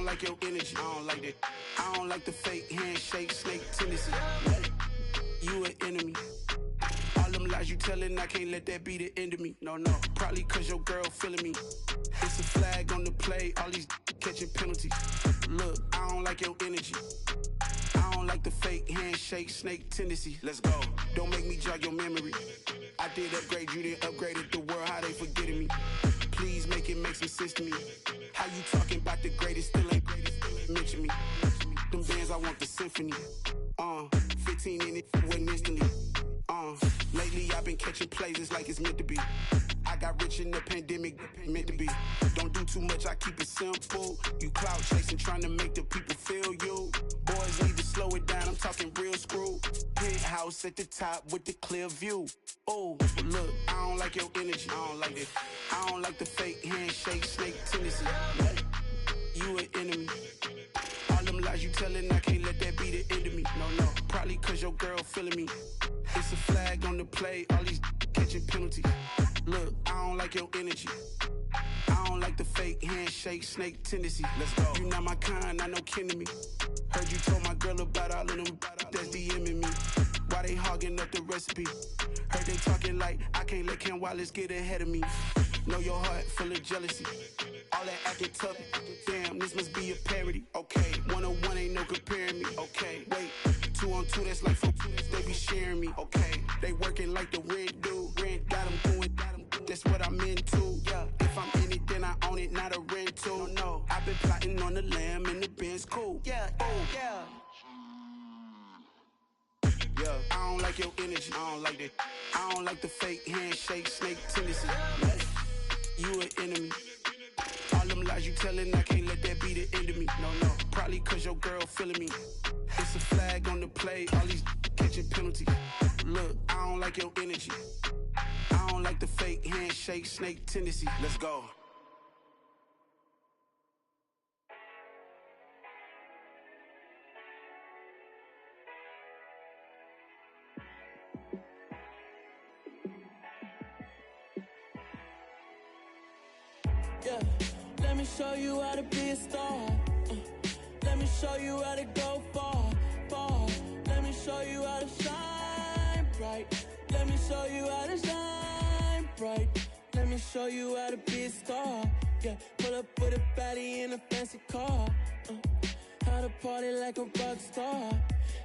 S7: like your energy. I don't like that. I don't like the fake handshake, snake tendency. You an enemy. All them lies you telling, I can't let that be the end of me. No, probably cause your girl feeling me. It's a flag on the play, all these catching penalties. Look, I don't like your energy. I don't like the fake handshake, snake tendency. Let's go. Don't make me jog your memory. I did upgrade you, then upgraded the world, how they forgetting me. Please make it make some sense to me. How you talking about the greatest, still ain't mention me. Them bands, I want the symphony. 15 in it, wasn't instantly. Lately I've been catching plays, it's like it's meant to be. I got rich in the pandemic, meant to be. Don't do too much, I keep it simple. You clout chasing, trying to make the people feel you. Boys need to slow it down, I'm talking real screw. Penthouse at the top with the clear view. Oh, look, I don't like your energy. I don't like it. I don't like the fake handshake, snake tendency. You an enemy. All them lies you telling, I can't let that be the end of me. No, probably cause your girl feeling me. It's a flag on the play, all these catching penalties. Look, I don't like your energy. I don't like the fake handshake, snake tendency. Let's go. You not my kind, I know kin to me. Heard you told my girl about all of them that's DMing me. Why they hogging up the recipe? Heard they talking like I can't let Ken Wallace get ahead of me. Know your heart full of jealousy. All that acting tough, damn, this must be a parody. Okay, 101 ain't no comparing me. Okay, wait, 2 on 2, that's like 4, they be sharing me. Okay, they working like the rent do. Rent got them going, that's what I'm into. Yeah, if I'm in it, then I own it, not a rental. No, I've been plotting on the lamb and the Benz cool. Yeah, yeah. Yeah, I don't like your energy. I don't like that. I don't like the fake handshake, snake tendency. You an enemy. All them lies you telling, I can't let that be the end of me. No, probably cause your girl feeling me. It's a flag on the play, all these catching penalties. Look, I don't like your energy. I don't like the fake handshake, snake tendency. Let's go.
S6: Yeah, let me show you how to be a star. Let me show you how to go far, far. Let me show you how to shine bright. Let me show you how to shine bright. Let me show you how to be a star. Yeah, pull up with a baddie in a fancy car. How to party like a rock star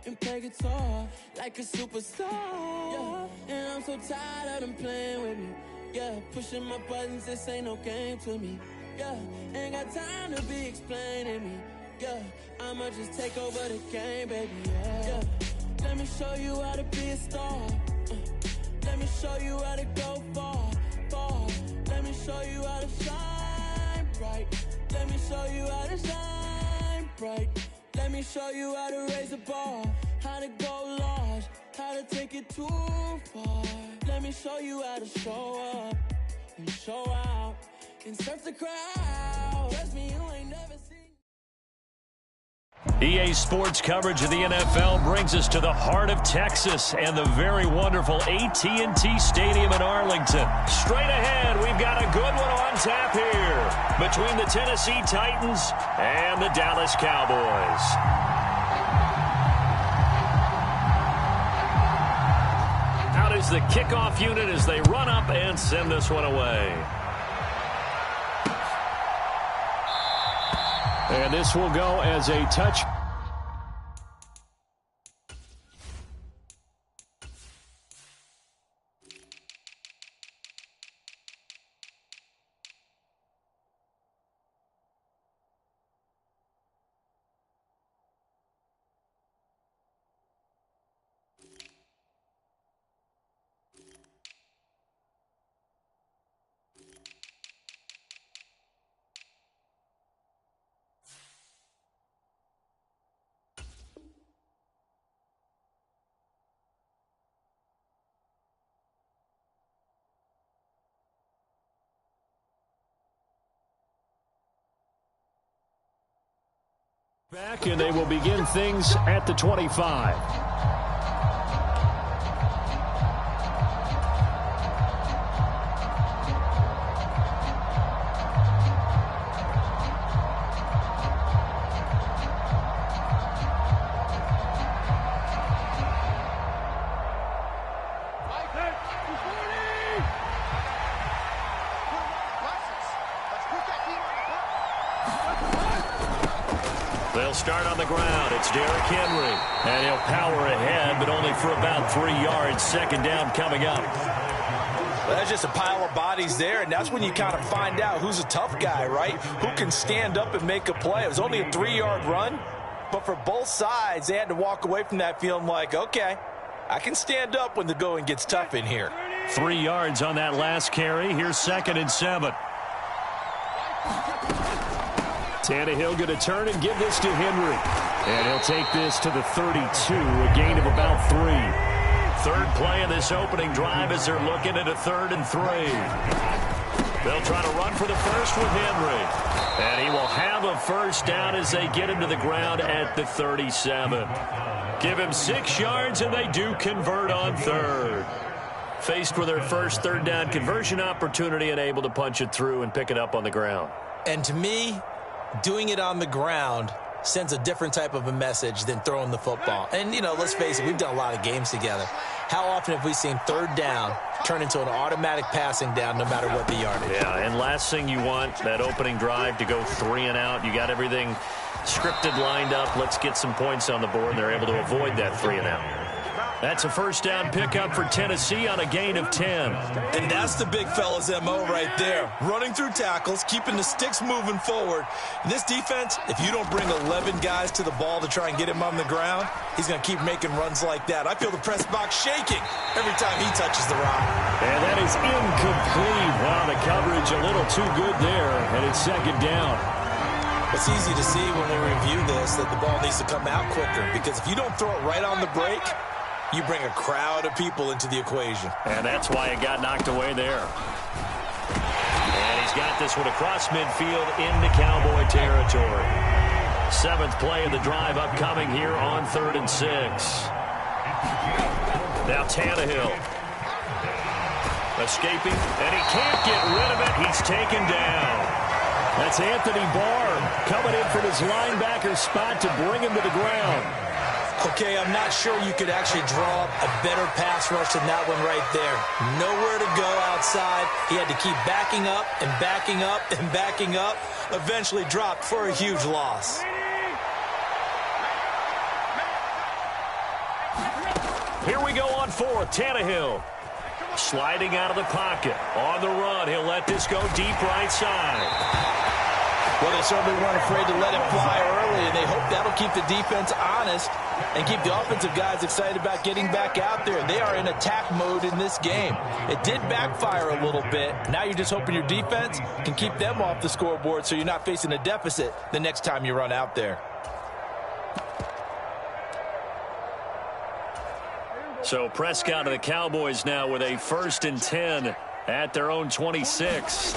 S6: and play guitar like a superstar. Yeah, and I'm so tired of them playing with me. Yeah, pushing my buttons, this ain't no game to me. Yeah, ain't got time to be explaining me. Yeah, I'ma just take over the game, baby. Yeah, let me show you how to be a star. Let me show you how to go far, far. Let me show you how to shine bright. Let me show you how to shine bright. Let me show you how to raise the bar, how to go large, how to take it too far. Let me show you how to show up and show out and surf the crowd. Trust me, you ain't never seen.
S4: EA Sports coverage of the NFL brings us to the heart of Texas and the very wonderful AT&T Stadium in Arlington. Straight ahead, we've got a good one on tap here between the Tennessee Titans and the Dallas Cowboys. Out is the kickoff unit as they run up and send this one away. And this will go as a touch. Back, and they will begin things at the 25.
S1: They'll start on the ground. It's Derrick Henry. And he'll power ahead, but only for about 3 yards. Second down coming up.
S2: Well, that's just a pile of bodies there, and that's when you kind of find out who's a tough guy, right? Who can stand up and make a play. It was only a 3-yard run, but for both sides, they had to walk away from that feeling like, okay, I can stand up when the going gets tough in here.
S1: 3 yards on that last carry. Here's 2nd and 7.
S4: Tannehill going to turn and give this to Henry. And he'll take this to the 32, a gain of about 3.
S1: Third play of this opening drive as they're looking at a 3rd and 3. They'll try to run for the first with Henry. And he will have a first down as they get him to the ground at the 37. Give him 6 yards, and they do convert on 3rd. Faced with their first 3rd down conversion opportunity and able to punch it through and pick it up on the ground.
S2: And to me, doing it on the ground sends a different type of a message than throwing the football. And, you know, let's face it, we've done a lot of games together. How often have we seen 3rd down turn into an automatic passing down no matter what the yardage?
S1: Yeah, and last thing you want, that opening drive to go 3 and out. You got everything scripted, lined up. Let's get some points on the board. They're able to avoid that 3 and out. That's a first down pickup for Tennessee on a gain of 10.
S2: And that's the big fella's MO right there. Running through tackles, keeping the sticks moving forward. In this defense, if you don't bring 11 guys to the ball to try and get him on the ground, he's going to keep making runs like that. I feel the press box shaking every time he touches the rock.
S4: And that is incomplete. Wow, the coverage a little too good there, and it's 2nd down.
S2: It's easy to see when we review this that the ball needs to come out quicker, because if you don't throw it right on the break, you bring a crowd of people into the equation.
S1: And that's why it got knocked away there. And he's got this one across midfield into Cowboy territory. 7th play of the drive upcoming here on 3rd and 6. Now Tannehill. Escaping, and he can't get rid of it. He's taken down.
S4: That's Anthony Barr coming in from his linebacker spot to bring him to the ground.
S2: Okay, I'm not sure you could actually draw up a better pass rush than that one right there. Nowhere to go outside. He had to keep backing up and backing up and backing up. Eventually dropped for a huge loss.
S1: Here we go on 4th. Tannehill sliding out of the pocket. On the run, he'll let this go deep right side.
S2: Well, they certainly weren't afraid to let it fly early, and they hope that'll keep the defense honest and keep the offensive guys excited about getting back out there. They are in attack mode in this game. It did backfire a little bit. Now you're just hoping your defense can keep them off the scoreboard so you're not facing a deficit the next time you run out there.
S1: So Prescott and the Cowboys now with a 1st and 10 at their own 26.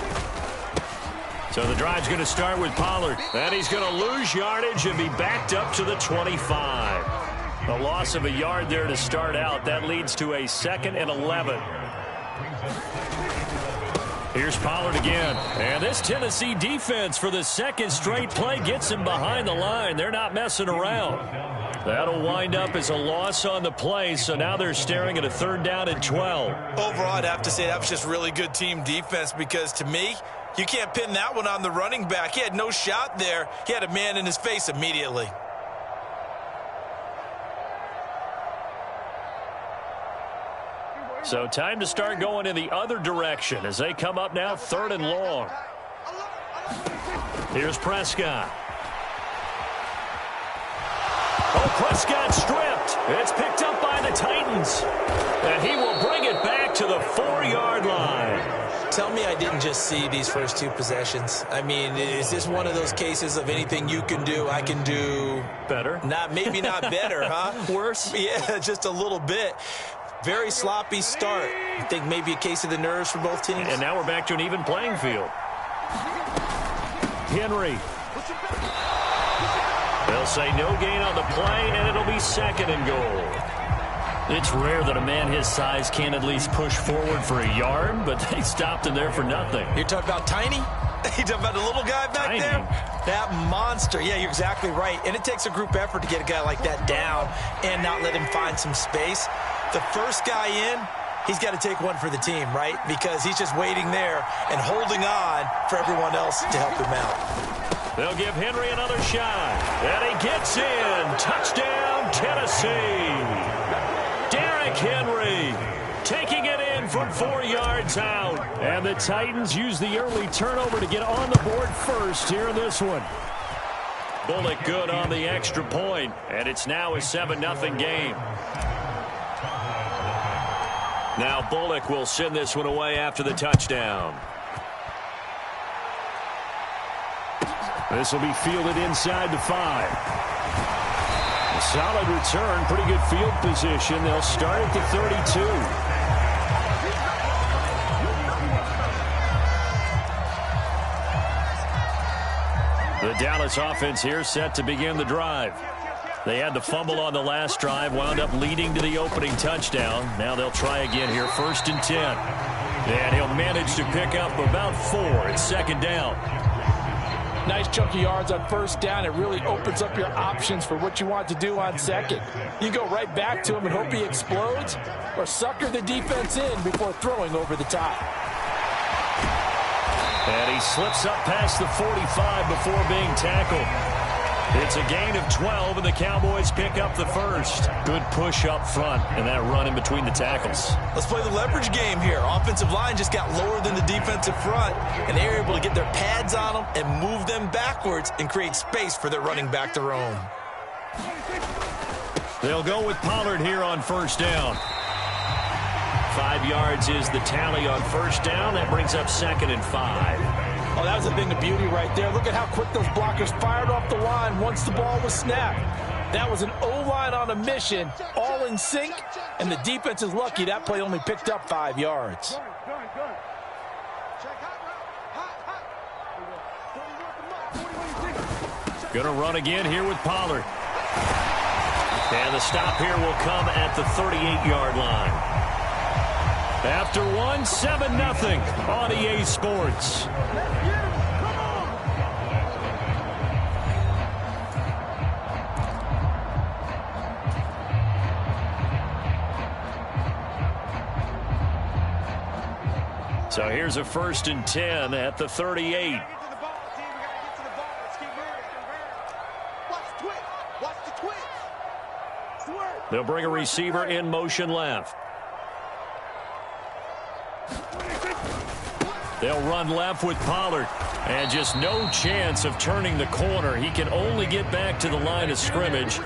S1: So the drive's going to start with Pollard. And he's going to lose yardage and be backed up to the 25. A loss of a yard there to start out. That leads to a 2nd and 11. Here's Pollard again. And this Tennessee defense for the 2nd straight play gets him behind the line. They're not messing around. That'll wind up as a loss on the play, so now they're staring at a 3rd down and 12.
S2: Overall, I'd have to say that was just really good team defense, because to me, you can't pin that one on the running back. He had no shot there. He had a man in his face immediately.
S1: So time to start going in the other direction as they come up now 3rd and long. Here's Prescott. Oh, Prescott stripped. It's picked up by the Titans. And he will bring it back to the 4-yard line.
S2: Tell me I didn't just see these first 2 possessions. I mean, is this one of those cases of anything you can do, I can do
S1: better?
S2: Maybe not better, huh?
S1: Worse?
S2: Yeah, just a little bit. Very sloppy start. I think maybe a case of the nerves for both teams.
S1: And now we're back to an even playing field. Henry. They'll say no gain on the play, and it'll be 2nd and goal. It's rare that a man his size can at least push forward for a yard, but they stopped him there for nothing.
S2: You're talking about Tiny? You're talking about the little guy back
S1: Tiny.
S2: there? That monster. Yeah, you're exactly right. And it takes a group effort to get a guy like that down and not let him find some space. The first guy in, he's got to take one for the team, right? Because he's just waiting there and holding on for everyone else to help him out.
S1: They'll give Henry another shot. And he gets in. Touchdown, Tennessee. Derrick Henry taking it in from 4 yards out. And the Titans use the early turnover to get on the board first here in this one. Bullock good on the extra point, and it's now a 7-0 game. Now Bullock will send this one away after the touchdown.
S4: This will be fielded inside the 5. A solid return, pretty good field position. They'll start at the 32. The Dallas offense here set to begin the drive. They had the fumble on the last drive, wound up leading to the opening touchdown. Now they'll try again here, 1st and 10. And he'll manage to pick up about 4. It's 2nd down.
S2: Nice chunky yards on 1st down. It really opens up your options for what you want to do on 2nd. You go right back to him and hope he explodes, or sucker the defense in before throwing over the top.
S4: And he slips up past the 45 before being tackled. It's a gain of 12, and the Cowboys pick up the first. Good push up front, and that run in between the tackles.
S2: Let's play the leverage game here. Offensive line just got lower than the defensive front, and they're able to get their pads on them and move them backwards and create space for their running back to roam.
S4: They'll go with Pollard here on 1st down.
S1: 5 yards is the tally on 1st down. That brings up 2nd and 5.
S2: Oh, that was a thing of beauty right there. Look at how quick those blockers fired off the line once the ball was snapped. That was an O-line on a mission, all in sync, and the defense is lucky that play only picked up 5 yards.
S4: Going to run again here with Pollard.
S1: And the stop here will come at the 38-yard line.
S4: After 7-0 on EA Sports. So here's a 1st and 10 at the 38. They'll bring a receiver in motion left. They'll run left with Pollard. And just no chance of turning the corner. He can only get back to the line of scrimmage.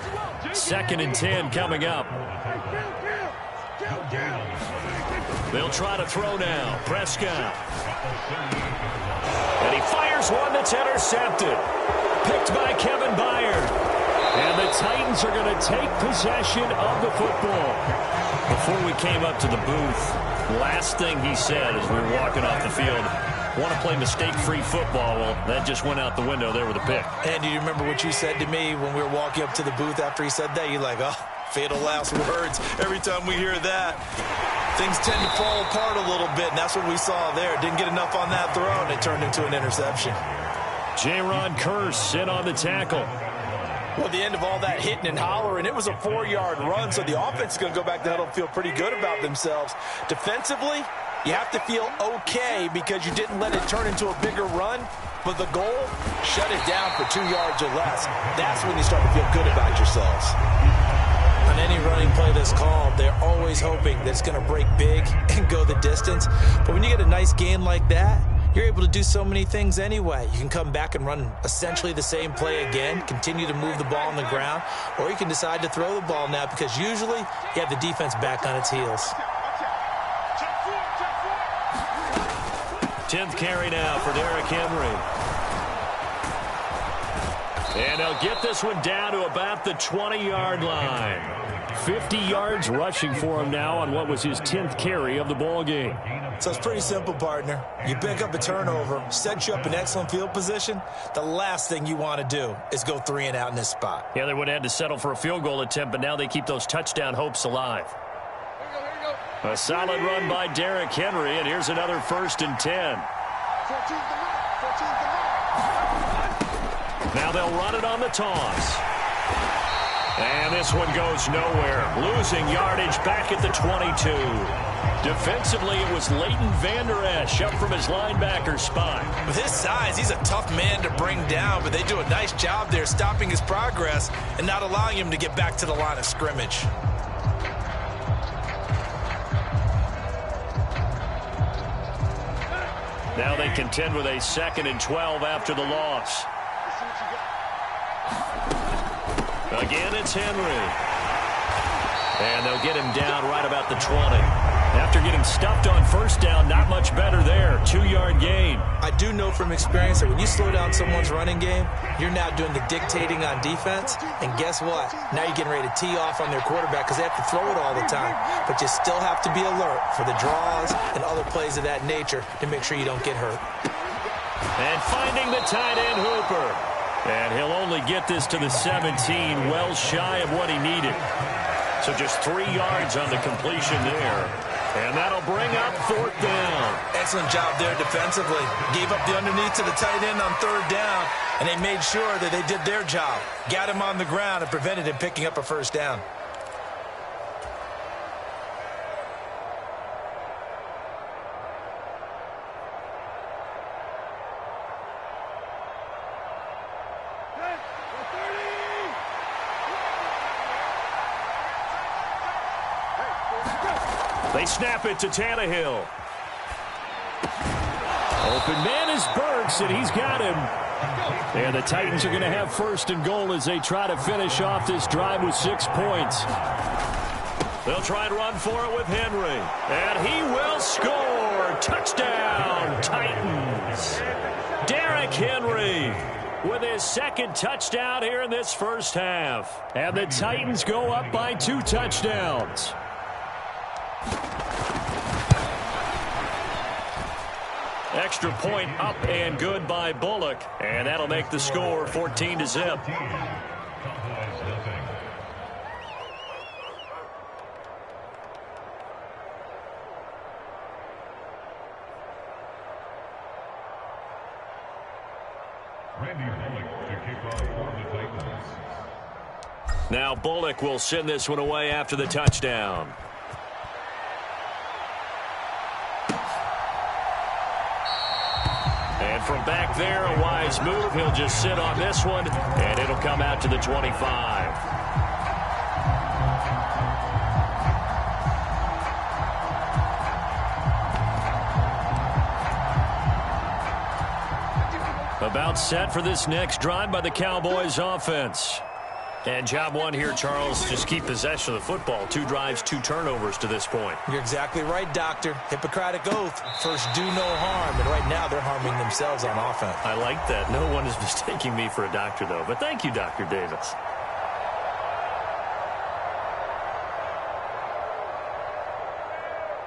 S4: 2nd and 10 coming up. They'll try to throw now. Prescott. And he fires one that's intercepted. Picked by Kevin Byard. And the Titans are going to take possession of the football. Before we came up to the booth, last thing he said as we were walking off the field, want to play mistake-free football. Well, that just went out the window there with a pick.
S2: And do you remember what you said to me when we were walking up to the booth after he said that? You're like, oh, fatal last words. Every time we hear that, things tend to fall apart a little bit, and that's what we saw there. Didn't get enough on that throw, and it turned into an interception.
S4: Jaron Kearse in on the tackle.
S2: Well, at the end of all that hitting and hollering, it was a 4-yard run, so the offense is going to go back to huddle and feel pretty good about themselves. Defensively, you have to feel okay because you didn't let it turn into a bigger run, but the goal, shut it down for 2 yards or less. That's when you start to feel good about yourselves. On any running play that's called, they're always hoping that it's going to break big and go the distance. But when you get a nice gain like that, you're able to do so many things anyway. You can come back and run essentially the same play again, continue to move the ball on the ground, or you can decide to throw the ball now because usually you have the defense back on its heels.
S1: 10th carry now for Derrick Henry. And they'll get this one down to about the 20-yard line.
S4: 50 yards rushing for him now on what was his 10th carry of the ball game.
S2: So it's pretty simple, partner. You pick up a turnover, set you up in excellent field position. The last thing you want to do is go 3 and out in this spot.
S4: Yeah, they would have had to settle for a field goal attempt, but now they keep those touchdown hopes alive. A solid run by Derrick Henry, and here's another 1st and 10. Now they'll run it on the toss. And this one goes nowhere. Losing yardage back at the 22. Defensively, it was Leighton Vander Esch up from his linebacker spot.
S2: With his size, he's a tough man to bring down, but they do a nice job there stopping his progress and not allowing him to get back to the line of scrimmage.
S4: Now they contend with a 2nd and 12 after the loss. Again, it's Henry. And they'll get him down right about the 20. After getting stuffed on first down, not much better there. 2-yard gain.
S2: I do know from experience that when you slow down someone's running game, you're now doing the dictating on defense. And guess what? Now you're getting ready to tee off on their quarterback because they have to throw it all the time. But you still have to be alert for the draws and other plays of that nature to make sure you don't get hurt.
S4: And finding the tight end Hooper. And he'll only get this to the 17, well shy of what he needed. So just 3 yards on the completion there. And that'll bring up 4th down.
S2: Excellent job there defensively. Gave up the underneath to the tight end on 3rd down, and they made sure that they did their job. Got him on the ground and prevented him picking up a 1st down.
S4: They snap it to Tannehill. Open man is Burks, and he's got him. And the Titans are going to have 1st and goal as they try to finish off this drive with 6 points. They'll try and run for it with Henry. And he will score. Touchdown, Titans. Derrick Henry with his 2nd touchdown here in this first half. And the Titans go up by 2 touchdowns. Extra point up and good by Bullock. And that'll make the score 14-0. Now Bullock will send this one away after the touchdown. And from back there, a wise move. He'll just sit on this one, and it'll come out to the 25. About set for this next drive by the Cowboys offense. And job one here, Charles, just keep possession of the football. 2 drives, 2 turnovers to this point.
S2: You're exactly right, Doctor. Hippocratic oath. First, do no harm. And right now, they're harming themselves on offense.
S4: I like that. No one is mistaking me for a doctor, though. But thank you, Dr. Davis.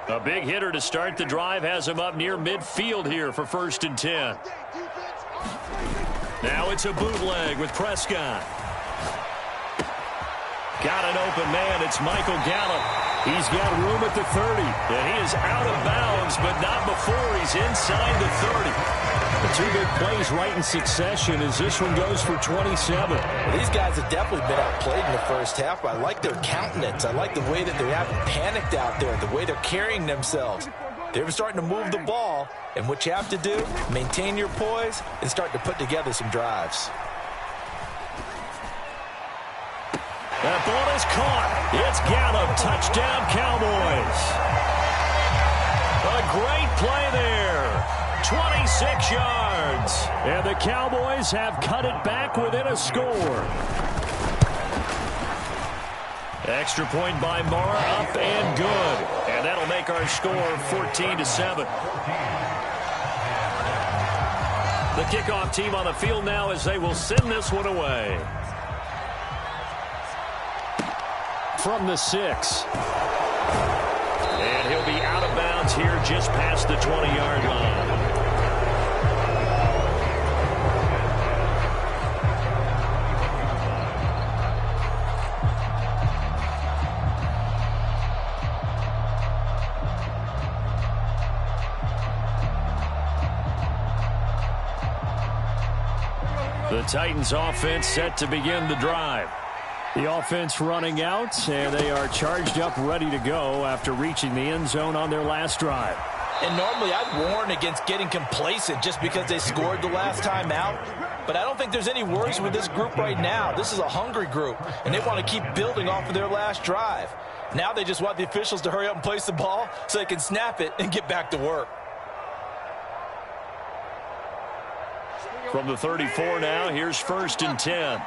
S4: A big hitter to start the drive has him up near midfield here for 1st and 10. Now it's a bootleg with Prescott. Got an open man. It's Michael Gallup. He's got room at the 30. And he is out of bounds, but not before he's inside the 30. The 2 big plays right in succession as this one goes for 27.
S2: Well, these guys have definitely been outplayed in the first half, but I like their countenance. I like the way that they haven't panicked out there, the way they're carrying themselves. They're starting to move the ball, and what you have to do, maintain your poise and start to put together some drives.
S4: That ball is caught. It's Gallup. Touchdown, Cowboys. A great play there. 26 yards. And the Cowboys have cut it back within a score. Extra point by Marr, up and good. And that'll make our score 14-7. The kickoff team on the field now as they will send this one away. From the 6. And he'll be out of bounds here just past the 20-yard line. The Titans offense set to begin the drive. The offense running out, and they are charged up, ready to go after reaching the end zone on their last drive.
S2: And normally I'd warn against getting complacent just because they scored the last time out. But I don't think there's any worries with this group right now. This is a hungry group, and they want to keep building off of their last drive. Now they just want the officials to hurry up and place the ball so they can snap it and get back to work.
S1: From the 34 now, here's 1st and 10.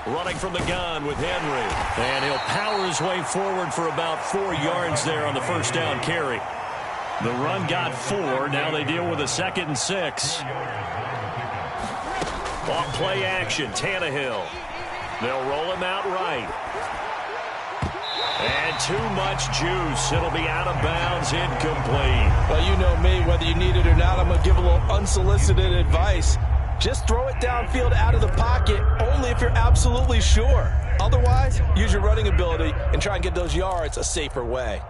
S1: Running from the gun with Henry. And he'll power his way forward for about 4 yards there on the first down carry. The run got 4. Now they deal with a 2nd and 6. On play action, Tannehill. They'll roll him out right. And too much juice. It'll be out of bounds, incomplete.
S2: Well, you know me, whether you need it or not, I'm going to give a little unsolicited advice. Just throw it downfield out of the pocket, only if you're absolutely sure. Otherwise, use your running ability and try and get those yards a safer way.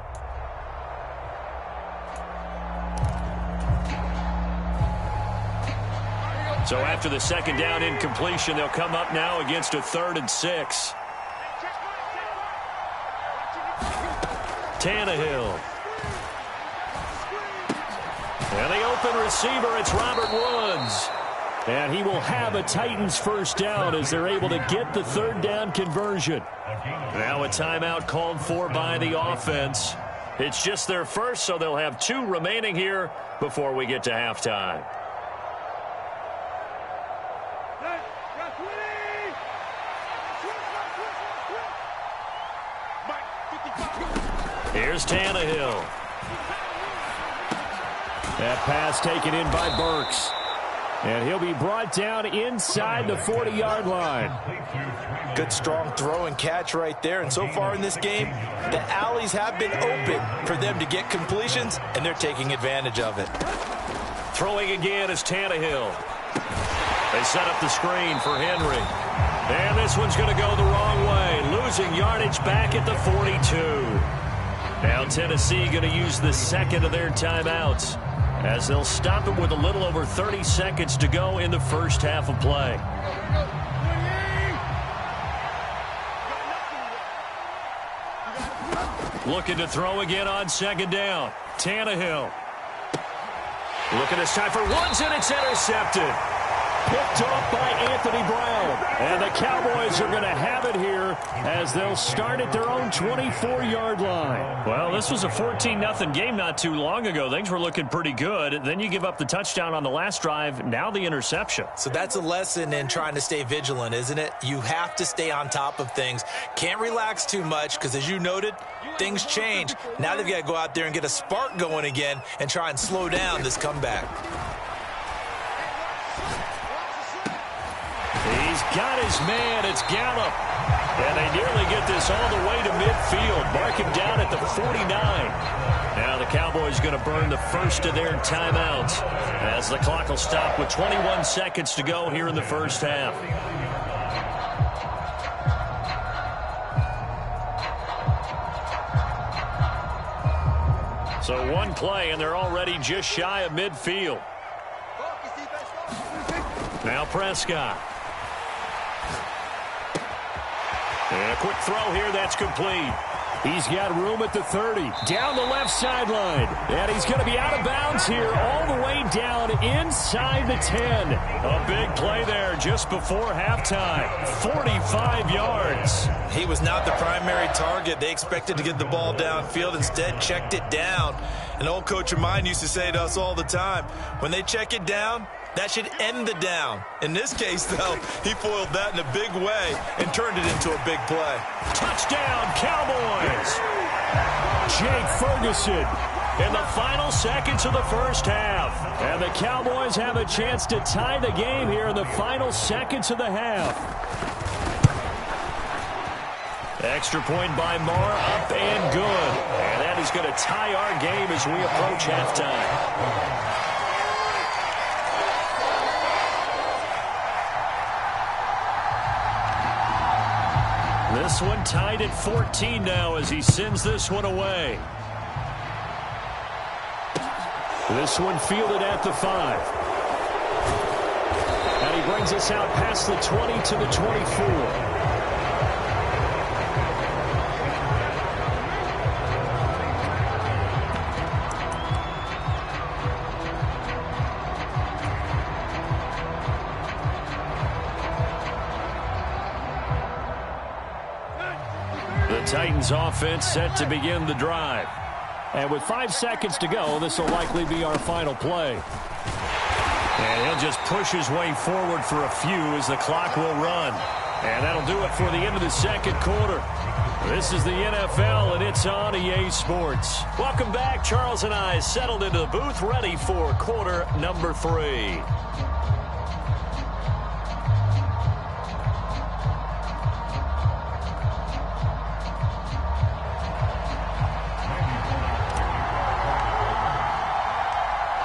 S1: So after the 2nd down incompletion, they'll come up now against a 3rd and 6. Tannehill. And the open receiver, it's Robert Woods. And he will have a Titans first down as they're able to get the 3rd down conversion. Now a timeout called for by the offense. It's just their first, so they'll have 2 remaining here before we get to halftime. Here's Tannehill.
S4: That pass taken in by Burks. And he'll be brought down inside the 40-yard line.
S2: Good, strong throw and catch right there. And so far in this game, the alleys have been open for them to get completions, and they're taking advantage of it.
S1: Throwing again is Tannehill. They set up the screen for Henry. And this one's going to go the wrong way. Losing yardage back at the 42. Now Tennessee going to use the 2nd of their timeouts, as they'll stop it with a little over 30 seconds to go in the first half of play. Looking to throw again on 2nd down. Tannehill. Looking this time for Woods, and it's intercepted. Picked off by Anthony Brown. And the Cowboys are going to have it here as they'll start at their own 24-yard line. Well, this was a 14-0 game not too long ago. Things were looking pretty good. Then you give up the touchdown on the last drive. Now the interception.
S2: So that's a lesson in trying to stay vigilant, isn't it? You have to stay on top of things. Can't relax too much because, as you noted, things change. Now they've got to go out there and get a spark going again and try and slow down this comeback.
S1: He's got his man. It's Gallup. And they nearly get this all the way to midfield. Mark him down at the 49. Now the Cowboys going to burn the first of their timeouts as the clock will stop with 21 seconds to go here in the first half. So one play, and they're already just shy of midfield. Now Prescott. And a quick throw here, that's complete.
S4: He's got room at the 30. Down the left sideline. And he's going to be out of bounds here all the way down inside the 10.
S1: A big play there just before halftime. 45 yards.
S2: He was not the primary target. They expected to get the ball downfield. Instead, checked it down. An old coach of mine used to say to us all the time, when they check it down, that should end the down. In this case, though, he foiled that in a big way and turned it into a big play.
S1: Touchdown, Cowboys!
S4: Jake Ferguson.
S1: In the final seconds of the first half.
S4: And the Cowboys have a chance to tie the game here in the final seconds of the half.
S1: Extra point by Marr, up and good. And that is going to tie our game as we approach halftime. This one tied at 14 now as he sends this one away.
S4: This one fielded at the 5. And he brings us out past the 20 to the 24. The Titans offense set to begin the drive. And with 5 seconds to go, this will likely be our final play. And he'll just push his way forward for a few as the clock will run. And that'll do it for the end of the second quarter. This is the NFL, and it's on EA Sports. Welcome back. Charles and I settled into the booth, ready for quarter number 3.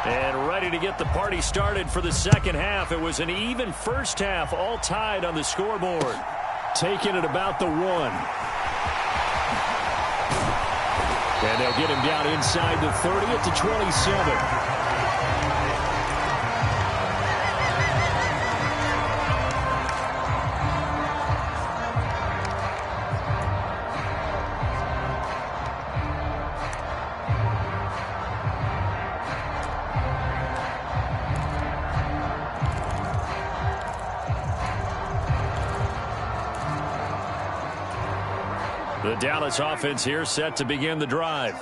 S4: And ready to get the party started for the second half. It was an even first half, all tied on the scoreboard. Taking it about the 1. And they'll get him down inside the 30 at the 27. The Dallas offense here set to begin the drive.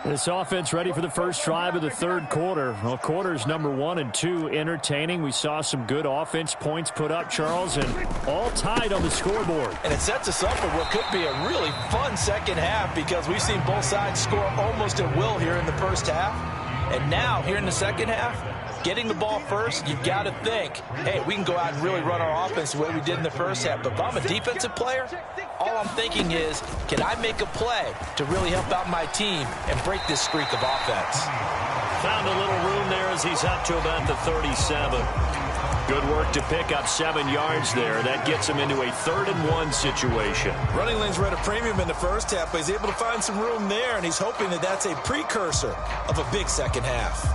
S4: This offense ready for the first drive of the third quarter. Well, quarters number 1 and 2 entertaining. We saw some good offense points put up, Charles, and all tied on the scoreboard.
S2: And it sets us up for what could be a really fun second half because we've seen both sides score almost at will here in the first half. And now, here in the second half, getting the ball first, you've got to think, hey, we can go out and really run our offense the way we did in the first half. But if I'm a defensive player, all I'm thinking is, can I make a play to really help out my team and break this streak of offense?
S1: Found a little room there as he's up to about the 37. Good work to pick up 7 yards there. That gets him into a 3rd and 1 situation.
S2: Running lanes were at a premium in the first half, but he's able to find some room there, and he's hoping that that's a precursor of a big second half.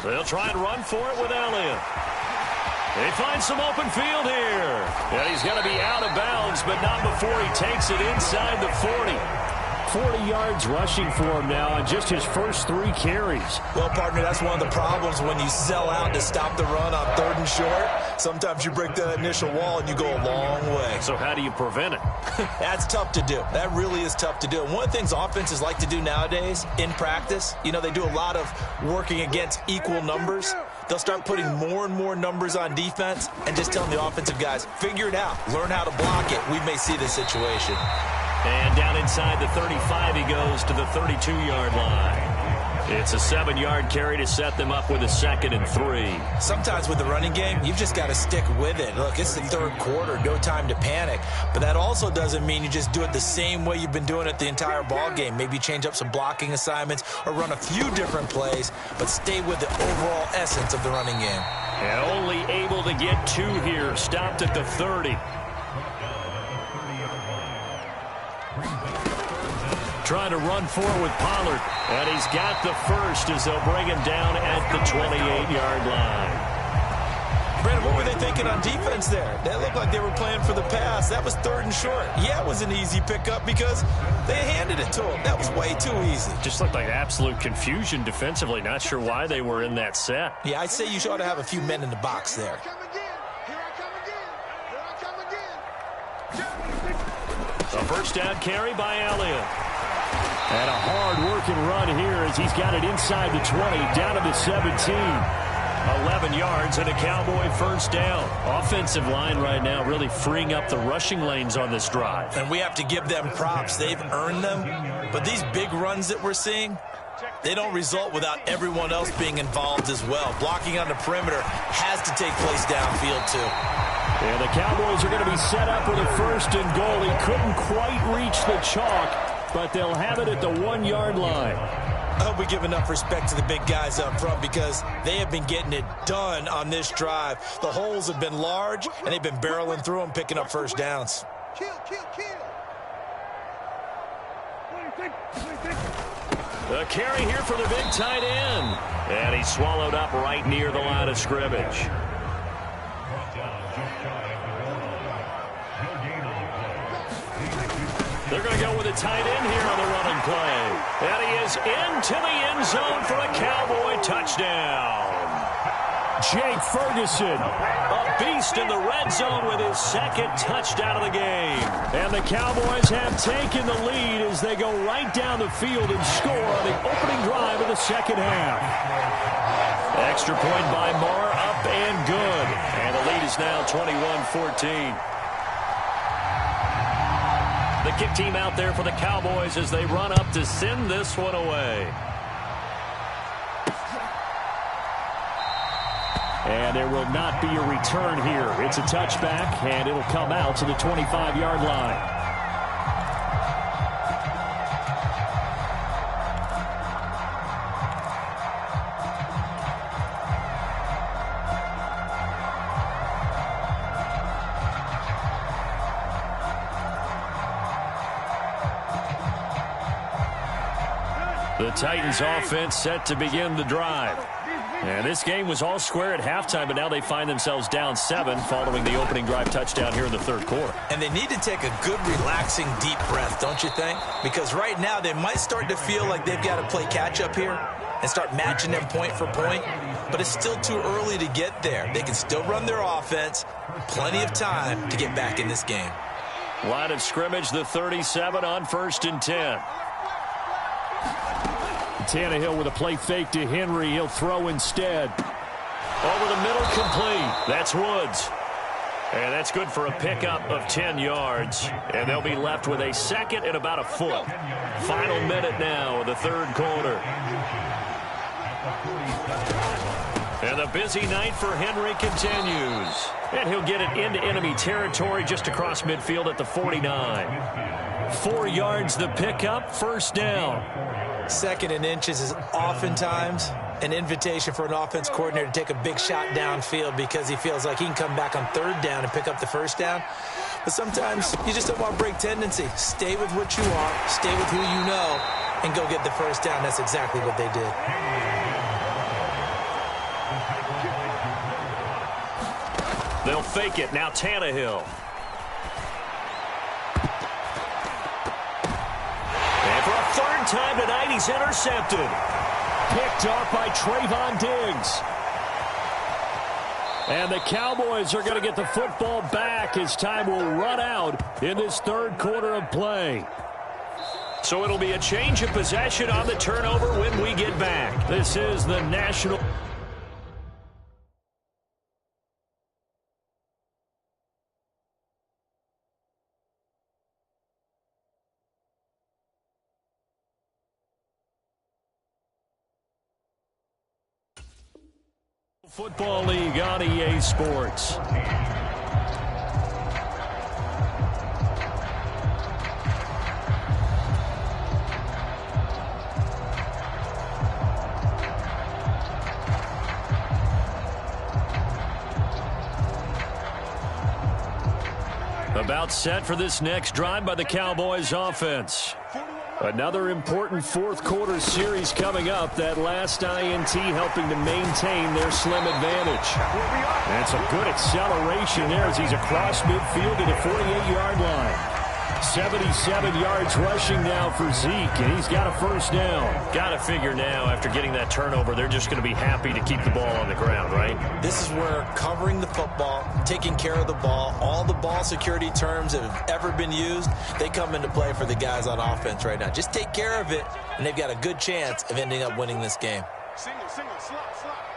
S1: They'll try and run for it with Elliott. They find some open field here. And he's going to be out of bounds, but not before he takes it inside the 40.
S4: 40 yards rushing for him now on just his first 3 carries.
S2: Well, partner, that's one of the problems when you sell out to stop the run on 3rd and short. Sometimes you break that initial wall and you go a long way.
S1: So how do you prevent it?
S2: That's tough to do. That really is tough to do. And one of the things offenses like to do nowadays in practice, you know, they do a lot of working against equal numbers. They'll start putting more and more numbers on defense and just telling the offensive guys, figure it out. Learn how to block it. We may see this situation.
S1: And down inside the 35, he goes to the 32-yard line. It's a 7-yard carry to set them up with a 2nd and 3.
S2: Sometimes with the running game, you've just got to stick with it. Look, it's the third quarter, no time to panic. But that also doesn't mean you just do it the same way you've been doing it the entire ball game. Maybe change up some blocking assignments or run a few different plays, but stay with the overall essence of the running game.
S1: And only able to get 2 here, stopped at the 30. Trying to run for it with Pollard. And he's got the first as they'll bring him down at the 28-yard line.
S2: Brandon, what were they thinking on defense there? That looked like they were playing for the pass. That was 3rd and short. Yeah, it was an easy pickup because they handed it to him. That was way too easy.
S1: Just looked like absolute confusion defensively. Not sure why they were in that set.
S2: Yeah, I'd say you ought to have a few men in the box there.
S1: A first down carry by Elliott.
S4: And a hard-working run here as he's got it inside the 20, down to the 17.
S1: 11 yards and a Cowboy first down. Offensive line right now really freeing up the rushing lanes on this drive.
S2: And we have to give them props. They've earned them. But these big runs that we're seeing, they don't result without everyone else being involved as well. Blocking on the perimeter has to take place downfield, too.
S4: And the Cowboys are going to be set up with a 1st and goal. He couldn't quite reach the chalk, but they'll have it at the 1-yard line.
S2: I hope we give enough respect to the big guys up front because they have been getting it done on this drive. The holes have been large, and they've been barreling through them, picking up first downs.
S3: Kill.
S1: The carry here for the big tight end. And he's swallowed up right near the line of scrimmage. They're going to go with a tight end here on the running play. And he is into the end zone for a Cowboy touchdown.
S4: Jake Ferguson,
S1: A beast in the red zone with his second touchdown of the game.
S4: and the Cowboys have taken the lead as they go right down the field and score on the opening drive of the second half.
S1: Extra point by Marr, up and good. And the lead is now 21-14. The kick team out there for the Cowboys as they run up to send this one away.
S4: And there will not be a return here. It's a touchback, and it'll come out to the 25-yard line.
S1: The Titans offense set to begin the drive. And this game was all square at halftime, but now they find themselves down 7 following the opening drive touchdown here in the third quarter.
S2: And they need to take a good, relaxing, deep breath, don't you think? Because right now they might start to feel like they've got to play catch-up here and start matching them point for point. But it's still too early to get there. They can still run their offense. Plenty of time to get back in this game.
S1: Line of scrimmage, the 37 on 1st and 10.
S4: Tannehill with a play fake to Henry. He'll throw instead.
S1: Over the middle, complete. That's Woods. And that's good for a pickup of 10 yards. And they'll be left with a second and about a foot. Final minute now of the third quarter. And the busy night for Henry continues. And he'll get it into enemy territory just across midfield at the 49. 4 yards the pickup, first down.
S2: 2nd and inches is oftentimes an invitation for an offense coordinator to take a big shot downfield because he feels like he can come back on 3rd down and pick up the first down. But sometimes you just don't want to break tendency. Stay with what you are, stay with who you know, and go get the first down. That's exactly what they did.
S1: They'll fake it. Now Tannehill. And for a 3rd time tonight, he's intercepted.
S4: Picked off by Trayvon Diggs. And the Cowboys are going to get the football back as time will run out in this third quarter of play.
S1: So it'll be a change of possession on the turnover when we get back.
S4: This is the National Football League on EA Sports.
S1: About set for this next drive by the Cowboys offense.
S4: Another important fourth quarter series coming up. That last INT helping to maintain their slim advantage. And some good acceleration there as he's across midfield to the 48-yard line. 77 yards rushing now for Zeke, and he's got a first down.
S1: Got to figure now, after getting that turnover, they're just going to be happy to keep the ball on the ground, right?
S2: This is where covering the football, taking care of the ball, all the ball security terms that have ever been used, they come into play for the guys on offense right now. Just take care of it, and they've got a good chance of ending up winning this game.
S3: Single, slot.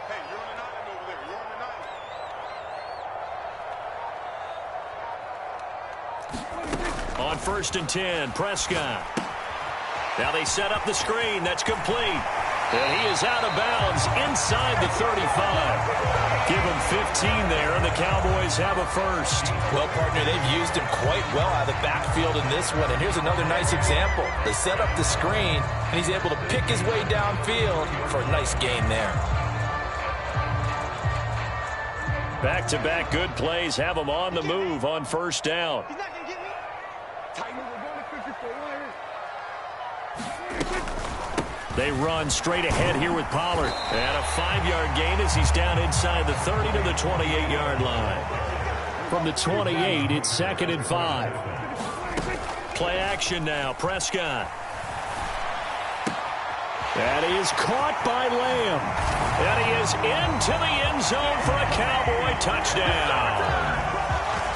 S3: Hey, you're on an island over there. You're on an island.
S1: On 1st and 10, Prescott. Now they set up the screen. That's complete.
S4: And he is out of bounds inside the 35. Give him 15 there, and the Cowboys have a first.
S2: Well, partner, they've used him quite well out of the backfield in this one. And here's another nice example. They set up the screen, and he's able to pick his way downfield for a nice gain there.
S4: Back-to-back good plays have him on the move on first down.
S3: He's not going to get me. Tighten it. We're going to 54.
S4: They run straight ahead here with Pollard. And a 5-yard gain as he's down inside the 30 to the 28-yard line. From the 28, it's 2nd and 5. Play action now. Prescott. That is caught by Lamb. And he is into the end zone for a Cowboy touchdown.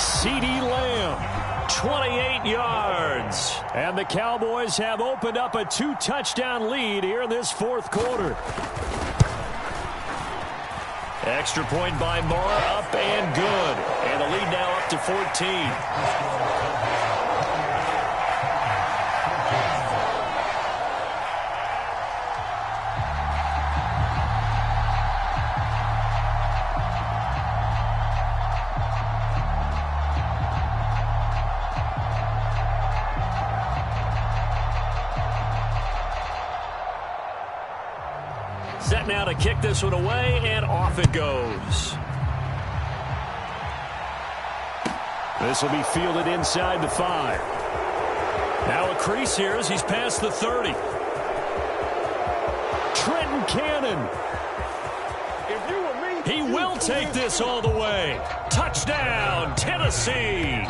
S4: CeeDee Lamb. 28 yards. And the Cowboys have opened up a 2-touchdown lead here in this fourth quarter. Extra point by Moore, up and good. And the lead now up to 14. Set now to kick this one away, and off it goes. This will be fielded inside the 5. Now a crease here as he's past the 30. Trenton Cannon.
S3: If you were me,
S4: He will take this all the way. Touchdown, Tennessee.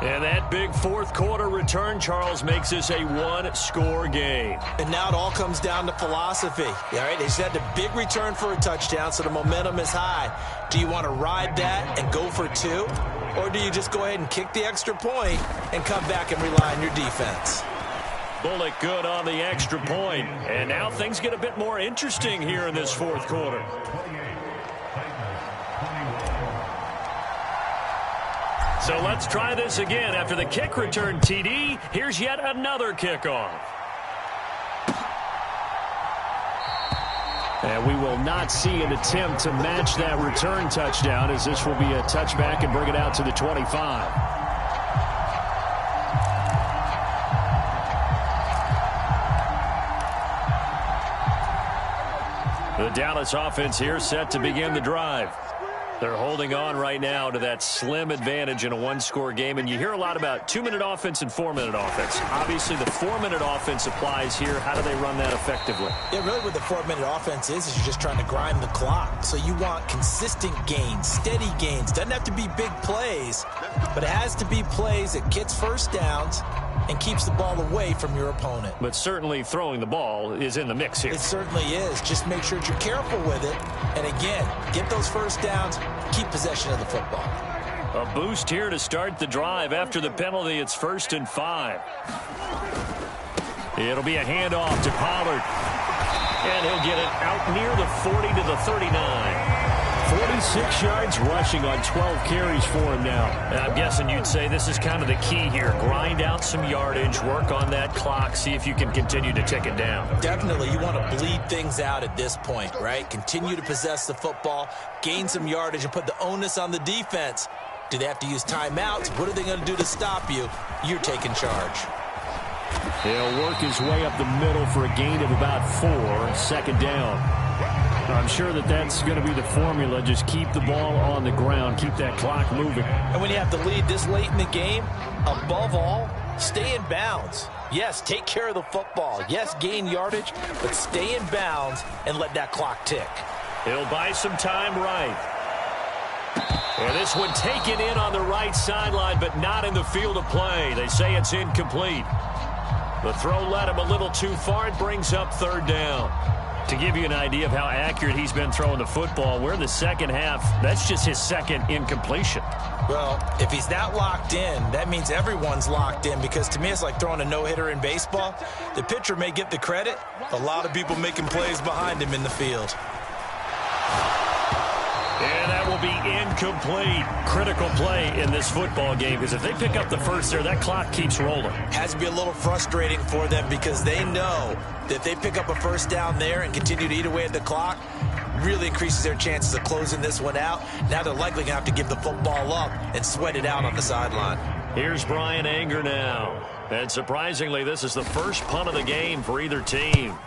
S4: And that big fourth quarter return, Charles, makes this a one-score game.
S2: And now it all comes down to philosophy. All right, they just had the big return for a touchdown, so the momentum is high. Do you want to ride that and go for 2? Or do you just go ahead and kick the extra point and come back and rely on your defense?
S4: Bullock good on the extra point. And now things get a bit more interesting here in this fourth quarter. So let's try this again. After the kick return TD, here's yet another kickoff. And we will not see an attempt to match that return touchdown, as this will be a touchback and bring it out to the 25. The Dallas offense here set to begin the drive. They're holding on right now to that slim advantage in a one-score game. And you hear a lot about 2-minute offense and 4-minute offense. Obviously, the 4-minute offense applies here. How do they run that effectively?
S2: Yeah, really what the 4-minute offense is you're just trying to grind the clock. So you want consistent gains, steady gains. Doesn't have to be big plays, but it has to be plays that gets first downs and keeps the ball away from your opponent.
S4: But certainly throwing the ball is in the mix here.
S2: It certainly is. Just make sure that you're careful with it. And again, get those first downs, keep possession of the football.
S4: A boost here to start the drive. After the penalty, it's 1st and 5. It'll be a handoff to Pollard. And he'll get it out near the 40 to the 39. 46 yards rushing on 12 carries for him now. And I'm guessing you'd say this is kind of the key here. Grind out some yardage, work on that clock, see if you can continue to tick it down.
S2: Definitely. You want to bleed things out at this point, right? Continue to possess the football, gain some yardage, and put the onus on the defense. Do they have to use timeouts? What are they going to do to stop you? You're taking charge.
S4: He'll work his way up the middle for a gain of about 4, 2nd down. I'm sure that that's going to be the formula. Just keep the ball on the ground. Keep that clock moving.
S2: And when you have to lead this late in the game, above all, stay in bounds. Yes, take care of the football. Yes, gain yardage, but stay in bounds and let that clock tick.
S4: He'll buy some time right. And this one taken in on the right sideline, but not in the field of play. They say it's incomplete. The throw led him a little too far. It brings up 3rd down. To give you an idea of how accurate he's been throwing the football, we're in the second half. That's just his 2nd incompletion.
S2: Well, if he's not locked in, that means everyone's locked in, because to me it's like throwing a no-hitter in baseball. The pitcher may get the credit. A lot of people making plays behind him in the field.
S4: And that will be incomplete. Critical play in this football game, because if they pick up the first there, that clock keeps rolling.
S2: Has to be a little frustrating for them because they know that if they pick up a first down there and continue to eat away at the clock, really increases their chances of closing this one out. Now they're likely going to have to give the football up and sweat it out on the sideline.
S4: Here's Brian Anger now. And surprisingly, this is the first punt of the game for either team.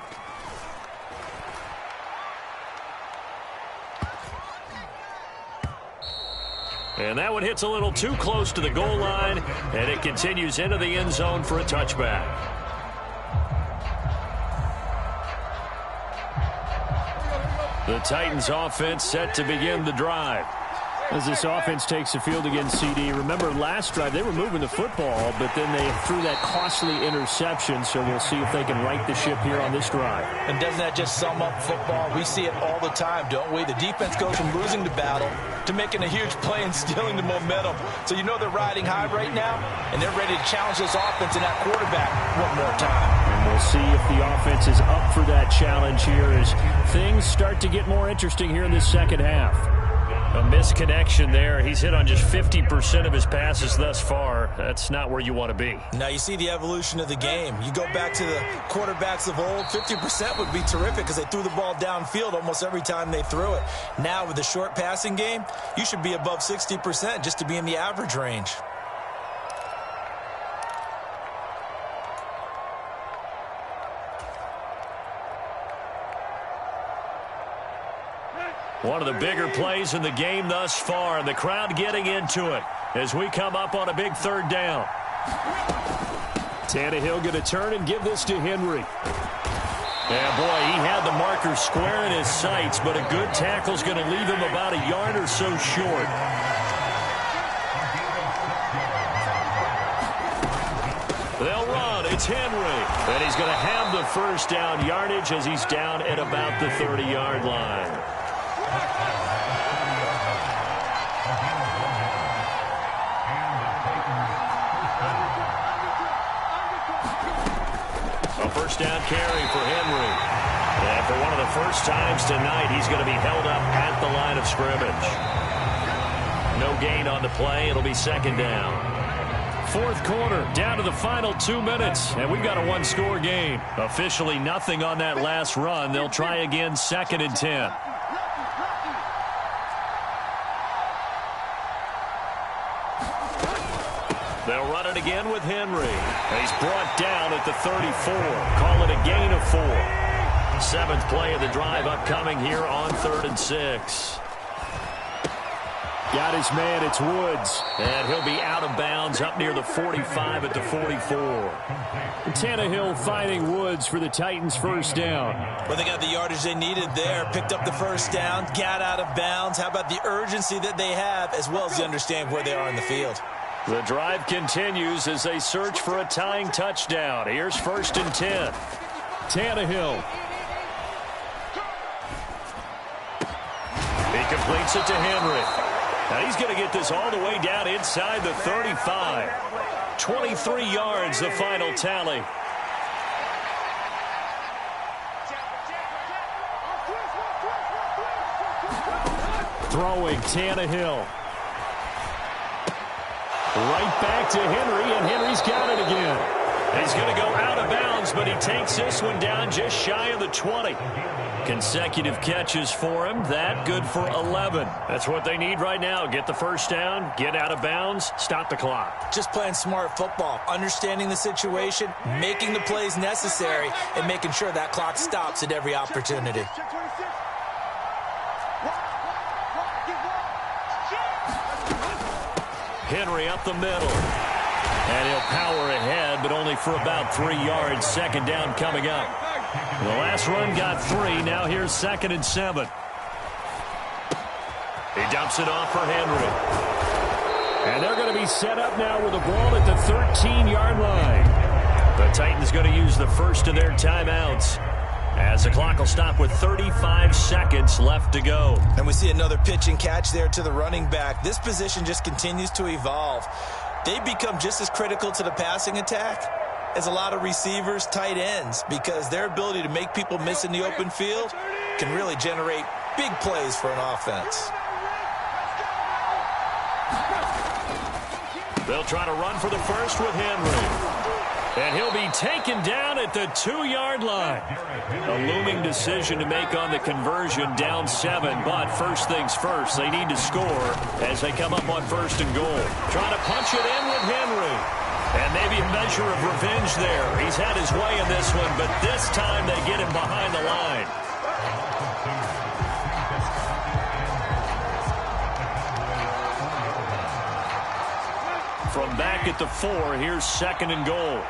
S4: And that one hits a little too close to the goal line, and it continues into the end zone for a touchback. The Titans offense set to begin the drive. As this offense takes the field against CD, remember last drive they were moving the football, but then they threw that costly interception, so we'll see if they can right the ship here on this drive.
S2: And doesn't that just sum up football? We see it all the time, don't we? The defense goes from losing the battle to making a huge play and stealing the momentum. So you know they're riding high right now, and they're ready to challenge this offense and that quarterback one more time.
S4: And we'll see if the offense is up for that challenge here as things start to get more interesting here in this second half. A misconnection there. He's hit on just 50% of his passes thus far. That's not where you want to be.
S2: Now you see the evolution of the game. You go back to the quarterbacks of old, 50% would be terrific because they threw the ball downfield almost every time they threw it. Now with the short passing game, you should be above 60% just to be in the average range.
S4: One of the bigger plays in the game thus far, and the crowd getting into it as we come up on a big third down. Tannehill going to turn and give this to Henry. And boy, he had the marker square in his sights, but a good tackle's going to leave him about a yard or so short. They'll run. It's Henry. And he's going to have the first down yardage as he's down at about the 30-yard line. A first down carry for Henry. And for one of the first times tonight, he's going to be held up at the line of scrimmage. No gain on the play. It'll be second down. Fourth quarter, down to the final 2 minutes, and we've got a one-score game. Officially nothing on that last run. They'll try again, 2nd and 10. They'll run it again with Henry. He's brought down at the 34. Call it a gain of 4. 7th play of the drive upcoming here on 3rd and 6. Got his man, it's Woods. And he'll be out of bounds up near the 45 at the 44. Tannehill finding Woods for the Titans' first down.
S2: Well, they got the yardage they needed there, picked up the first down, got out of bounds. How about the urgency that they have, as well as the understand where they are in the field?
S4: The drive continues as they search for a tying touchdown. Here's 1st and 10. Tannehill. He completes it to Henry. Now he's going to get this all the way down inside the 35. 23 yards, the final tally. Throwing Tannehill. Right back to Henry, and Henry's got it again. He's going to go out of bounds, but he takes this one down just shy of the 20. Consecutive catches for him. That good for 11. That's what they need right now. Get the first down, get out of bounds, stop the clock.
S2: Just playing smart football, understanding the situation, making the plays necessary, and making sure that clock stops at every opportunity.
S4: Henry up the middle. And he'll power ahead, but only for about 3 yards. 2nd down coming up. The last run got 3. Now here's 2nd and 7. He dumps it off for Henry. And they're going to be set up now with the ball at the 13-yard line. The Titans going to use the first of their timeouts, as the clock will stop with 35 seconds left to go.
S2: And we see another pitch and catch there to the running back. This position just continues to evolve. They become just as critical to the passing attack as a lot of receivers, tight ends, because their ability to make people miss in the open field can really generate big plays for an offense.
S1: They'll try to run for the first with Henry. And he'll be taken down at the 2-yard line. A looming decision to make on the conversion, down 7. But first things first, they need to score as they come up on 1st and goal. Trying to punch it in with Henry. And maybe a measure of revenge there. He's had his way in this one, but this time they get him behind the line. From back at the 4, here's 2nd and goal.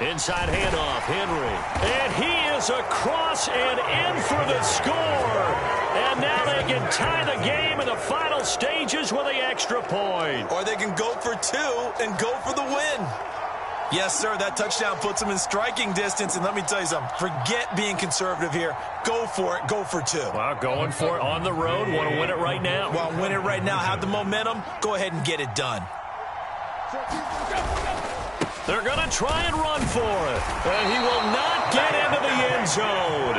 S1: Inside handoff, Henry. And he is across and in for the score. And now they can tie the game in the final stages with the extra point.
S2: Or they can go for 2 and go for the win. Yes, sir, that touchdown puts them in striking distance. And let me tell you something, forget being conservative here. Go for it, go for 2.
S1: Well, going for it on the road. Want to win it right now.
S2: Well, win it right now, have the momentum. Go ahead and get it done.
S1: They're going to try and run for it. And he will not get into the end zone.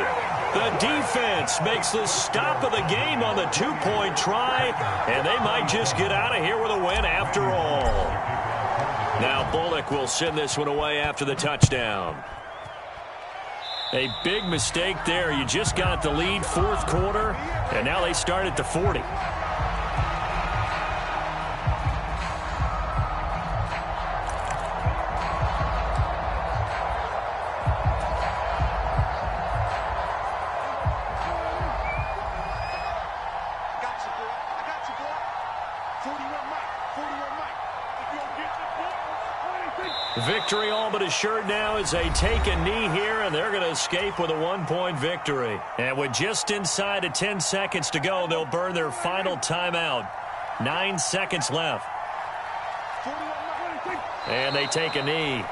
S1: The defense makes the stop of the game on the 2-point try. And they might just get out of here with a win after all. Now Bullock will send this one away after the touchdown. A big mistake there. You just got the lead 4th quarter. And now they start at the 40. Victory all but assured now as they take a knee here, and they're going to escape with a 1-point victory. And with just inside of 10 seconds to go, they'll burn their final timeout. 9 seconds left. And they take a knee.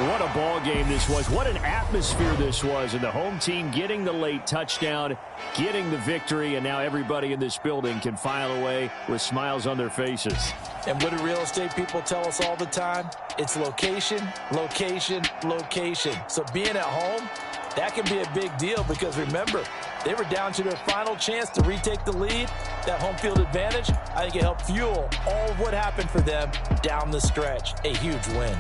S4: What a ball game this was. What an atmosphere this was. And the home team getting the late touchdown, getting the victory, and now everybody in this building can file away with smiles on their faces.
S2: And what do real estate people tell us all the time? It's location, location, location. So being at home, that can be a big deal because remember, they were down to their final chance to retake the lead. That home field advantage, I think it helped fuel all of what happened for them down the stretch. A huge win.